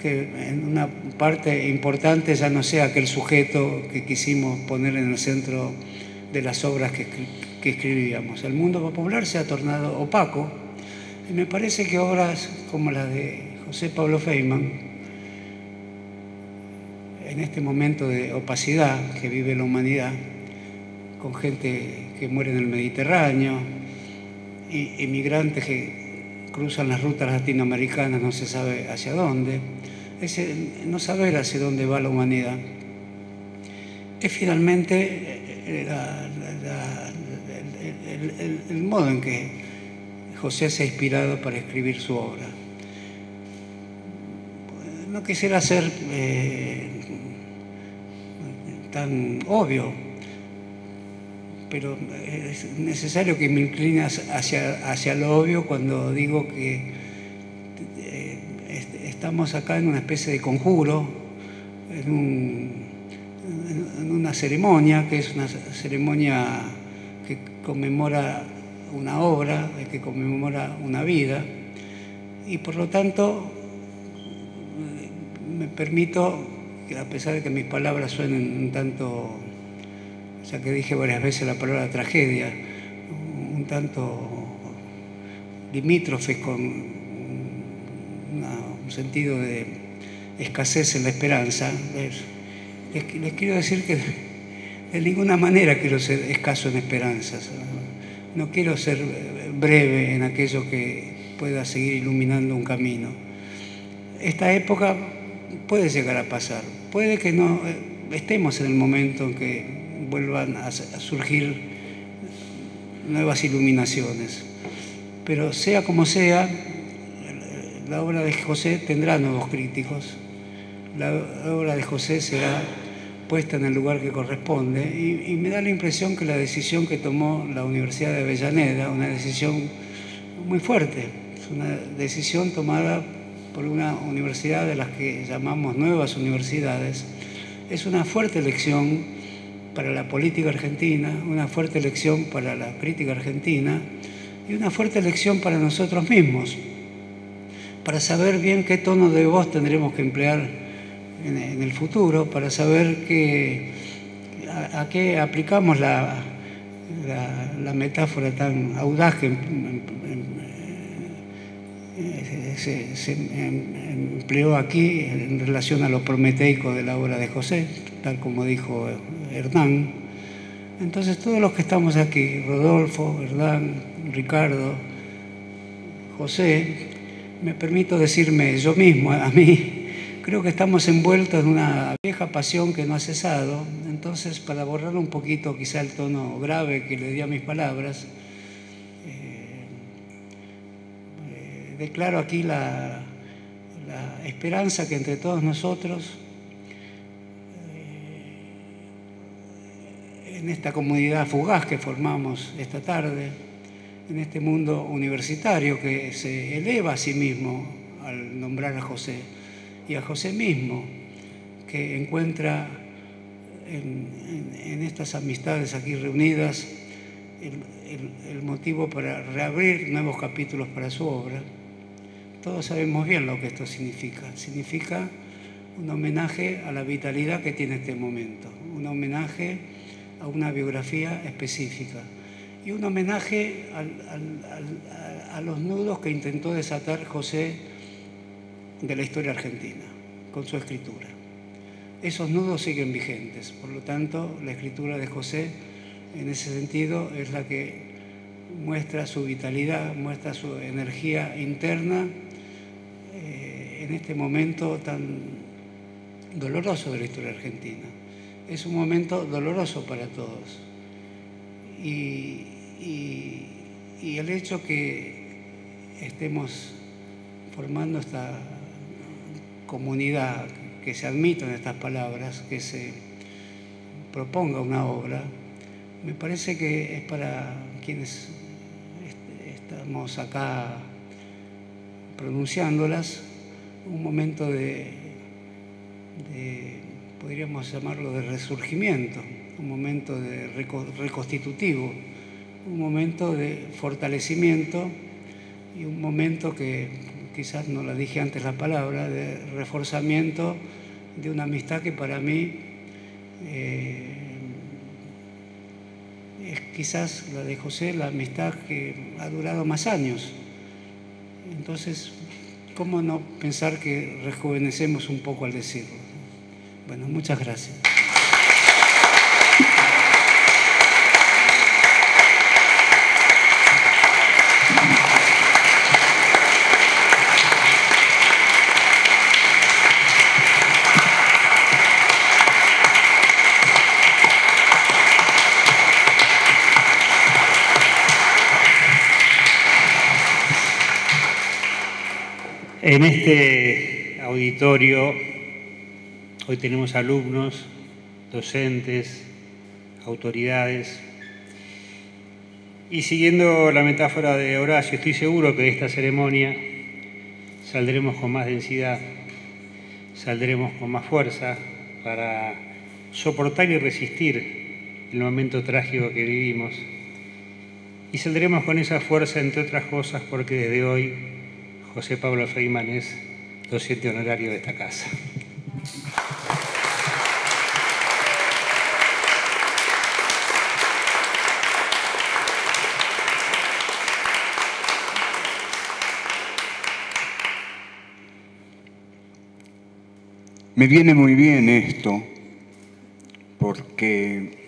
que en una parte importante ya no sea aquel sujeto que quisimos poner en el centro de las obras que escribíamos. El mundo popular se ha tornado opaco y me parece que obras como las de José Pablo Feynman, en este momento de opacidad que vive la humanidad, con gente que muere en el Mediterráneo, y inmigrantes que cruzan las rutas latinoamericanas no se sabe hacia dónde, ese no saber hacia dónde va la humanidad, es finalmente el modo en que José se ha inspirado para escribir su obra. No quisiera ser tan obvio, pero es necesario que me incline hacia lo obvio cuando digo que estamos acá en una especie de conjuro, en una ceremonia que es una ceremonia que conmemora una obra, que conmemora una vida, y por lo tanto me permito, que a pesar de que mis palabras suenen un tanto, ya que dije varias veces la palabra tragedia, un tanto limítrofes con un sentido de escasez en la esperanza, les quiero decir que de ninguna manera quiero ser escaso en esperanzas. No quiero ser breve en aquello que pueda seguir iluminando un camino. Esta época puede llegar a pasar. Puede que no estemos en el momento en que vuelvan a surgir nuevas iluminaciones. Pero sea como sea, la obra de José tendrá nuevos críticos. La obra de José será puesta en el lugar que corresponde y me da la impresión que la decisión que tomó la Universidad de Avellaneda, una decisión muy fuerte, es una decisión tomada por una universidad de las que llamamos nuevas universidades, es una fuerte elección para la política argentina, una fuerte elección para la crítica argentina y una fuerte elección para nosotros mismos, para saber bien qué tono de voz tendremos que emplear en el futuro, para saber a qué aplicamos la metáfora tan audaz que se empleó aquí en relación a lo prometeico de la obra de José, tal como dijo Hernán. Entonces todos los que estamos aquí, Rodolfo, Hernán, Ricardo, José, me permito decirme yo mismo, a mí, creo que estamos envueltos en una vieja pasión que no ha cesado. Entonces, para borrar un poquito quizá el tono grave que le di a mis palabras, declaro aquí la esperanza que entre todos nosotros, en esta comunidad fugaz que formamos esta tarde, en este mundo universitario que se eleva a sí mismo al nombrar a José, y a José mismo, que encuentra en estas amistades aquí reunidas el motivo para reabrir nuevos capítulos para su obra. Todos sabemos bien lo que esto significa. Significa un homenaje a la vitalidad que tiene este momento, un homenaje a una biografía específica y un homenaje a los nudos que intentó desatar José de la historia argentina, con su escritura. Esos nudos siguen vigentes, por lo tanto, la escritura de José, en ese sentido, es la que muestra su vitalidad, muestra su energía interna en este momento tan doloroso de la historia argentina. Es un momento doloroso para todos. Y el hecho que estemos formando esta comunidad, que se admitan estas palabras, que se proponga una obra, me parece que es para quienes estamos acá pronunciándolas un momento podríamos llamarlo de resurgimiento, un momento de reconstitutivo, un momento de fortalecimiento y un momento que quizás no la dije antes la palabra, de reforzamiento de una amistad que para mí es quizás la de José, la amistad que ha durado más años. Entonces, ¿cómo no pensar que rejuvenecemos un poco al decirlo? Bueno, muchas gracias. En este auditorio hoy tenemos alumnos, docentes, autoridades. Y siguiendo la metáfora de Horacio, estoy seguro que de esta ceremonia saldremos con más densidad, saldremos con más fuerza para soportar y resistir el momento trágico que vivimos. Y saldremos con esa fuerza, entre otras cosas, porque desde hoy José Pablo Feynman es docente honorario de esta casa. Me viene muy bien esto, porque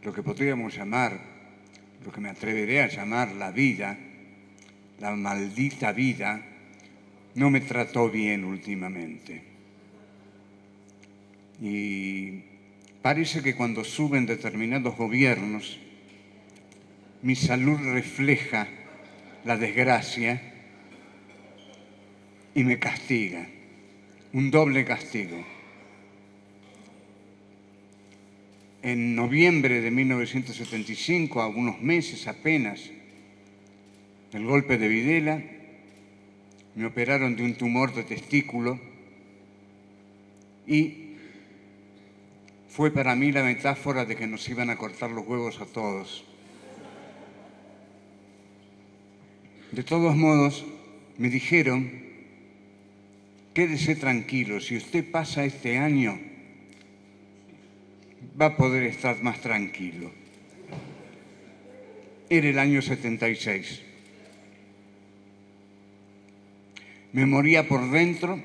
lo que podríamos llamar, lo que me atreveré a llamar la vida, la maldita vida, no me trató bien últimamente. Y parece que cuando suben determinados gobiernos, mi salud refleja la desgracia y me castiga, un doble castigo. En noviembre de 1975, a unos meses apenas del golpe de Videla, me operaron de un tumor de testículo y fue para mí la metáfora de que nos iban a cortar los huevos a todos. De todos modos, me dijeron, quédese tranquilo, si usted pasa este año, va a poder estar más tranquilo. Era el año 76. Me moría por dentro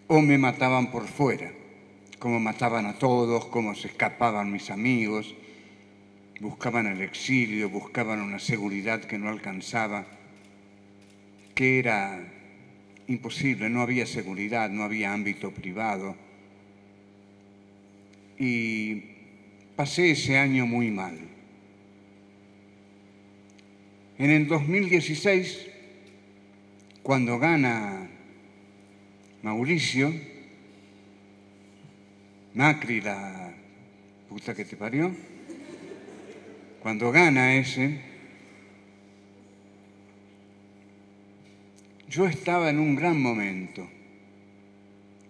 o me mataban por fuera, como mataban a todos, como se escapaban mis amigos, buscaban el exilio, buscaban una seguridad que no alcanzaba, que era imposible, no había seguridad, no había ámbito privado. Y pasé ese año muy mal. En el 2016, cuando gana Mauricio, Macri, la puta que te parió, cuando gana ese, yo estaba en un gran momento.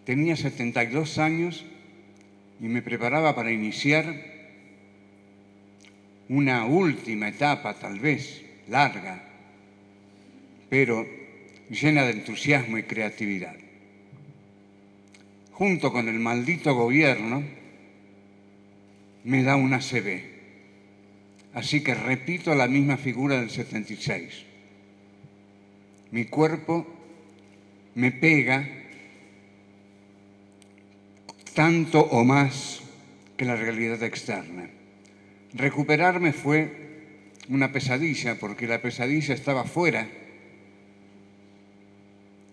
Tenía 72 años y me preparaba para iniciar una última etapa, tal vez larga, pero llena de entusiasmo y creatividad. Junto con el maldito gobierno, me da una ACV. Así que repito la misma figura del 76. Mi cuerpo me pega tanto o más que la realidad externa. Recuperarme fue una pesadilla, porque la pesadilla estaba fuera.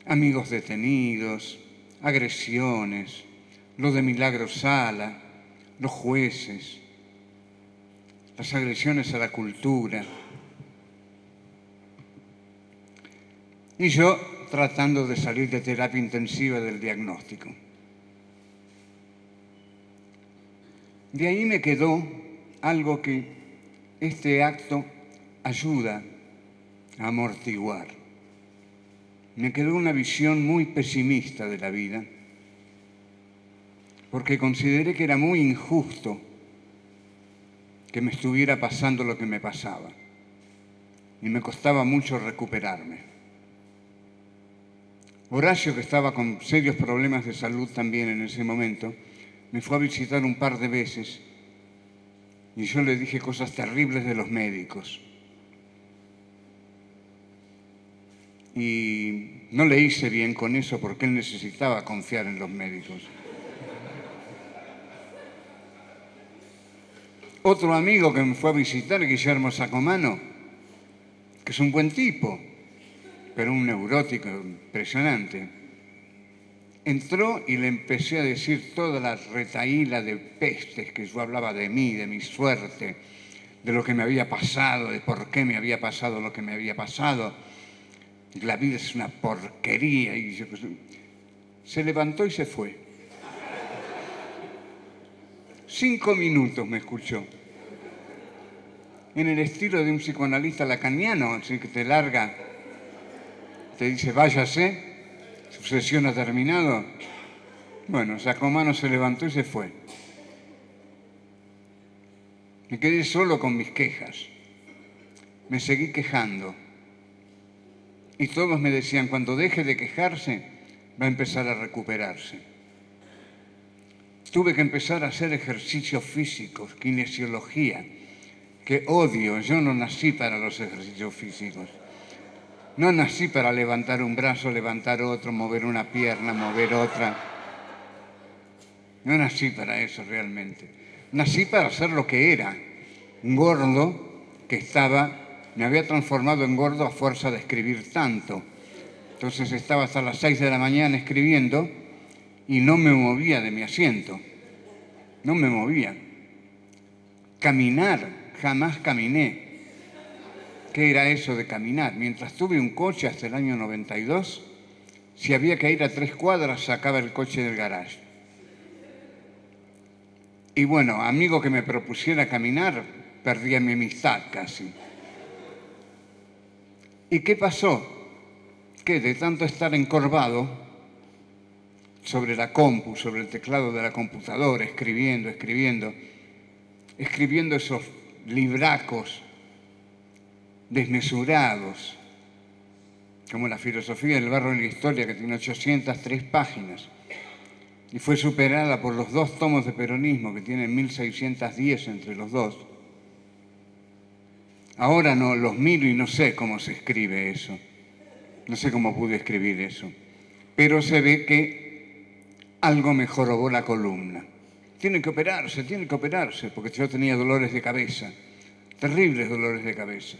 Amigos detenidos, agresiones, lo de Milagro Sala, los jueces, las agresiones a la cultura. Y yo tratando de salir de terapia intensiva del diagnóstico. De ahí me quedó algo que este acto ayuda a amortiguar. Me quedó una visión muy pesimista de la vida, porque consideré que era muy injusto que me estuviera pasando lo que me pasaba, y me costaba mucho recuperarme. Horacio, que estaba con serios problemas de salud también en ese momento, me fue a visitar un par de veces y yo le dije cosas terribles de los médicos. Y no le hice bien con eso porque él necesitaba confiar en los médicos. Otro amigo que me fue a visitar, Guillermo Sacomano, que es un buen tipo, pero un neurótico impresionante, entró y le empecé a decir toda la retahíla de pestes que yo hablaba de mí, de mi suerte, de lo que me había pasado, de por qué me había pasado lo que me había pasado. La vida es una porquería. Y yo, pues, se levantó y se fue. 5 minutos me escuchó. En el estilo de un psicoanalista lacaniano, así que te larga, te dice váyase, su sesión ha terminado. Bueno, Sacomano se levantó y se fue. Me quedé solo con mis quejas. Me seguí quejando. Y todos me decían, cuando deje de quejarse, va a empezar a recuperarse. Tuve que empezar a hacer ejercicios físicos, kinesiología, que odio. Yo no nací para los ejercicios físicos. No nací para levantar un brazo, levantar otro, mover una pierna, mover otra. No nací para eso realmente. Nací para ser lo que era. Un gordo que me había transformado en gordo a fuerza de escribir tanto. Entonces estaba hasta las 6 de la mañana escribiendo y no me movía de mi asiento. No me movía. Caminar, jamás caminé. ¿Qué era eso de caminar? Mientras tuve un coche hasta el año 92, si había que ir a 3 cuadras, sacaba el coche del garaje. Y bueno, amigo que me propusiera caminar, perdía mi amistad casi. ¿Y qué pasó? Que de tanto estar encorvado sobre la compu, sobre el teclado de la computadora, escribiendo esos libracos desmesurados, como la filosofía del barro en la historia, que tiene 803 páginas, y fue superada por los 2 tomos de peronismo, que tienen 1610 entre los dos. Ahora no los miro y no sé cómo se escribe eso. No sé cómo pude escribir eso. Pero se ve que algo me jorobó la columna. Tiene que operarse, porque yo tenía dolores de cabeza, terribles dolores de cabeza.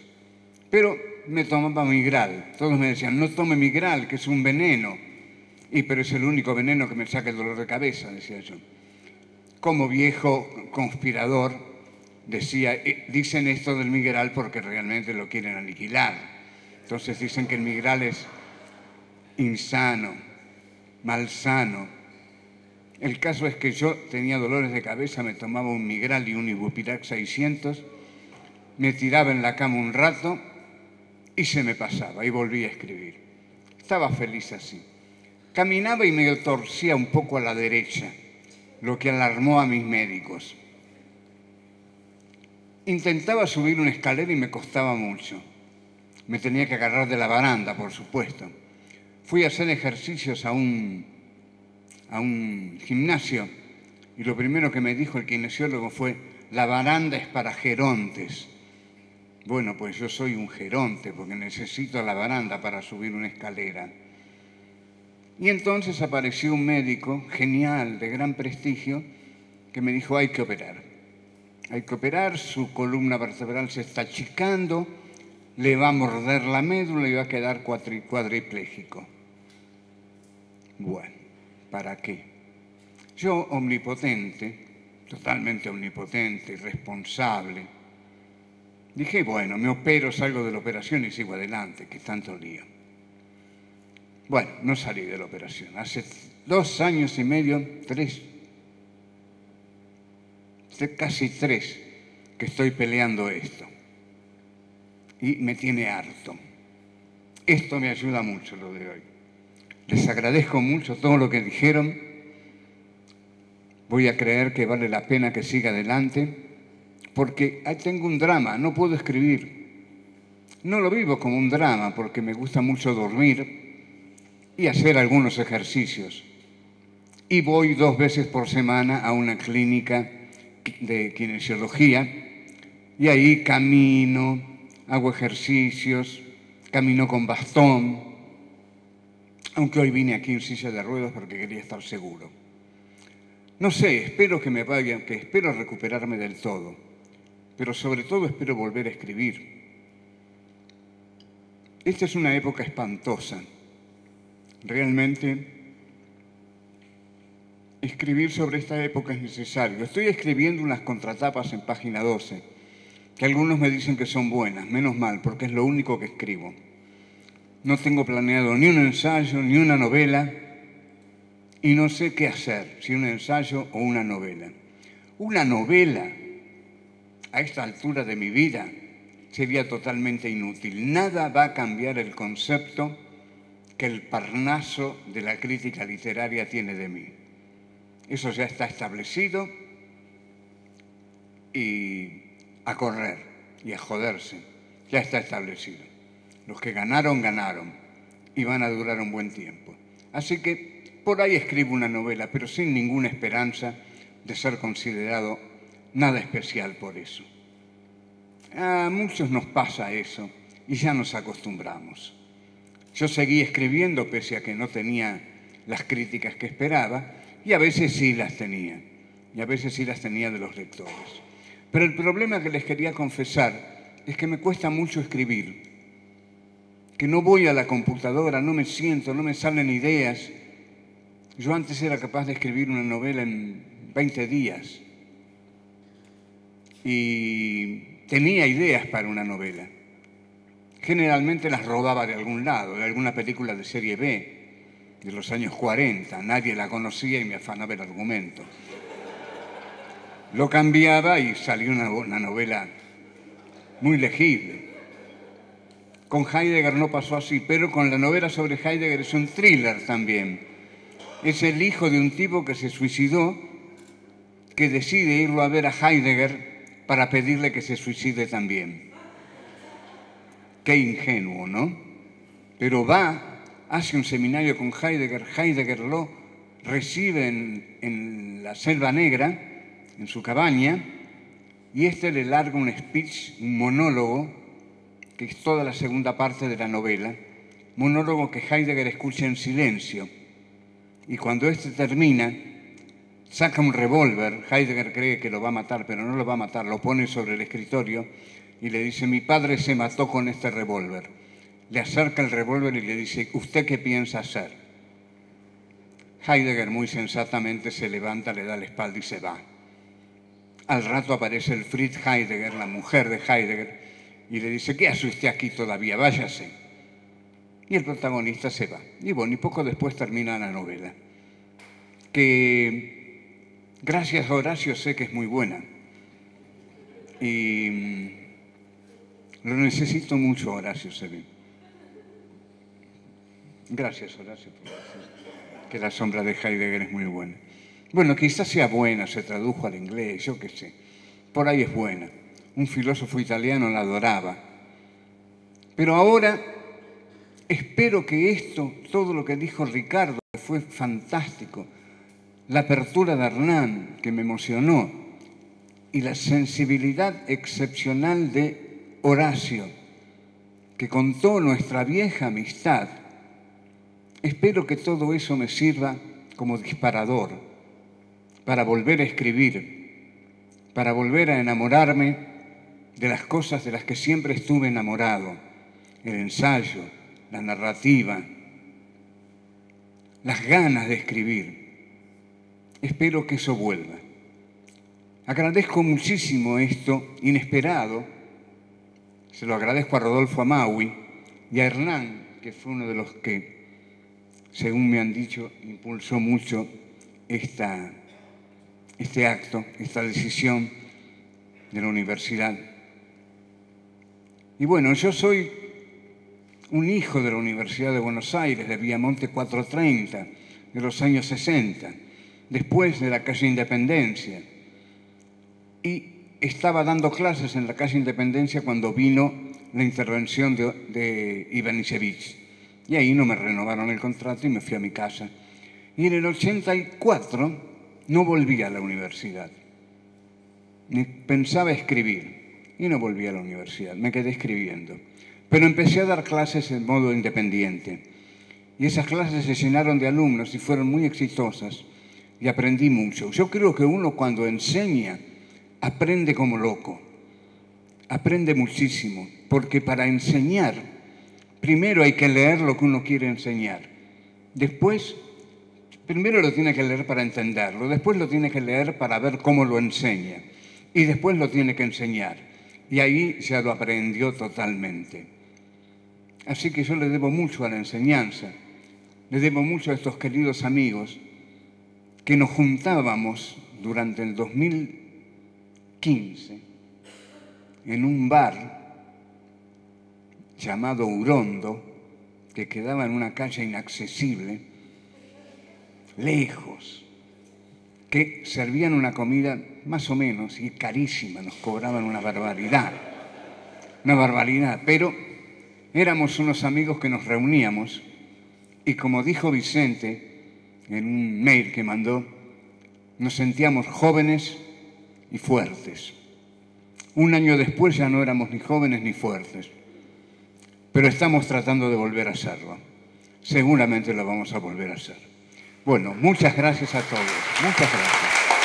Pero me tomaba Migral. Todos me decían, no tome Migral, que es un veneno. Pero es el único veneno que me saca el dolor de cabeza, decía yo. Como viejo conspirador, dicen esto del Migral porque realmente lo quieren aniquilar. Entonces dicen que el Migral es insano, malsano. El caso es que yo tenía dolores de cabeza, me tomaba un Migral y un Ibupirac 600, me tiraba en la cama un rato y se me pasaba y volvía a escribir. Estaba feliz así. Caminaba y me torcía un poco a la derecha, lo que alarmó a mis médicos. Intentaba subir una escalera y me costaba mucho. Me tenía que agarrar de la baranda, por supuesto. Fui a hacer ejercicios a un gimnasio y lo primero que me dijo el kinesiólogo fue: la baranda es para gerontes. Bueno, pues yo soy un geronte porque necesito la baranda para subir una escalera. Y entonces apareció un médico genial, de gran prestigio, que me dijo: hay que operar. Hay que operar, su columna vertebral se está achicando, le va a morder la médula y va a quedar cuadripléjico. Bueno, ¿para qué? Yo, omnipotente, totalmente omnipotente, irresponsable, dije, bueno, me opero, salgo de la operación y sigo adelante, que tanto lío. Bueno, no salí de la operación. Hace 2 años y medio, casi 3, que estoy peleando esto. Y me tiene harto. Esto me ayuda mucho, lo de hoy. Les agradezco mucho todo lo que dijeron. Voy a creer que vale la pena que siga adelante, porque ahí tengo un drama, no puedo escribir. No lo vivo como un drama, porque me gusta mucho dormir y hacer algunos ejercicios. Y voy 2 veces por semana a una clínica de kinesiología y ahí camino, hago ejercicios, camino con bastón, aunque hoy vine aquí en silla de ruedas porque quería estar seguro. No sé, espero que me vaya, que espero recuperarme del todo, pero sobre todo espero volver a escribir. Esta es una época espantosa. Realmente, escribir sobre esta época es necesario. Estoy escribiendo unas contratapas en página 12, que algunos me dicen que son buenas, menos mal, porque es lo único que escribo. No tengo planeado ni un ensayo, ni una novela, y no sé qué hacer, si un ensayo o una novela. Una novela, a esta altura de mi vida, sería totalmente inútil. Nada va a cambiar el concepto que el Parnaso de la crítica literaria tiene de mí. Eso ya está establecido y a correr y a joderse. Ya está establecido. Los que ganaron, ganaron y van a durar un buen tiempo. Así que por ahí escribo una novela, pero sin ninguna esperanza de ser considerado nada especial por eso. A muchos nos pasa eso y ya nos acostumbramos. Yo seguí escribiendo pese a que no tenía las críticas que esperaba, y a veces sí las tenía, y a veces sí las tenía de los lectores. Pero el problema que les quería confesar es que me cuesta mucho escribir, que no voy a la computadora, no me siento, no me salen ideas. Yo antes era capaz de escribir una novela en 20 días y tenía ideas para una novela. Generalmente las robaba de algún lado, de alguna película de serie B, de los años 40. Nadie la conocía y me afanaba el argumento. Lo cambiaba y salió una novela muy legible. Con Heidegger no pasó así, pero con la novela sobre Heidegger es un thriller también. Es el hijo de un tipo que se suicidó, que decide irlo a ver a Heidegger para pedirle que se suicide también. Qué ingenuo, ¿no? Pero va, hace un seminario con Heidegger, Heidegger lo recibe en la Selva Negra, en su cabaña, y este le larga un speech, un monólogo, que es toda la segunda parte de la novela, monólogo que Heidegger escucha en silencio. Y cuando este termina, saca un revólver. Heidegger cree que lo va a matar, pero no lo va a matar, lo pone sobre el escritorio y le dice: mi padre se mató con este revólver. Le acerca el revólver y le dice: ¿usted qué piensa hacer? Heidegger muy sensatamente se levanta, le da la espalda y se va. Al rato aparece el Fritz Heidegger, la mujer de Heidegger, y le dice: ¿qué hace usted aquí todavía? Váyase. Y el protagonista se va. Y bueno, y poco después termina la novela, que gracias a Horacio sé que es muy buena. Y lo necesito mucho, Horacio, se ve. Gracias, Horacio, por decir que La sombra de Heidegger es muy buena. Bueno, quizás sea buena, se tradujo al inglés, yo qué sé. Por ahí es buena. Un filósofo italiano la adoraba. Pero ahora espero que esto, todo lo que dijo Ricardo, que fue fantástico, la apertura de Hernán, que me emocionó, y la sensibilidad excepcional de Horacio, que contó nuestra vieja amistad, espero que todo eso me sirva como disparador para volver a escribir, para volver a enamorarme de las cosas de las que siempre estuve enamorado: el ensayo, la narrativa, las ganas de escribir. Espero que eso vuelva. Agradezco muchísimo esto inesperado. Se lo agradezco a Rodolfo Amaui y a Hernán, que fue uno de los que, según me han dicho, impulsó mucho este acto, esta decisión de la universidad. Y bueno, yo soy un hijo de la Universidad de Buenos Aires, de Viamonte 430, de los años 60, después de la calle Independencia. Y estaba dando clases en la calle Independencia cuando vino la intervención de Ivanišević. Y ahí no me renovaron el contrato y me fui a mi casa. Y en el 84 no volví a la universidad. Pensaba escribir y no volví a la universidad, me quedé escribiendo. Pero empecé a dar clases en modo independiente. Y esas clases se llenaron de alumnos y fueron muy exitosas. Y aprendí mucho. Yo creo que uno cuando enseña aprende como loco. Aprende muchísimo. Porque para enseñar, primero hay que leer lo que uno quiere enseñar. Después, primero lo tiene que leer para entenderlo. Después lo tiene que leer para ver cómo lo enseña. Y después lo tiene que enseñar. Y ahí ya lo aprendió totalmente. Así que yo le debo mucho a la enseñanza. Le debo mucho a estos queridos amigos que nos juntábamos durante el 2015 en un bar llamado Urondo, que quedaba en una calle inaccesible, lejos, que servían una comida más o menos y carísima, nos cobraban una barbaridad, pero éramos unos amigos que nos reuníamos y, como dijo Vicente en un mail que mandó, nos sentíamos jóvenes y fuertes. Un año después ya no éramos ni jóvenes ni fuertes, pero estamos tratando de volver a hacerlo. Seguramente lo vamos a volver a hacer. Bueno, muchas gracias a todos. Muchas gracias.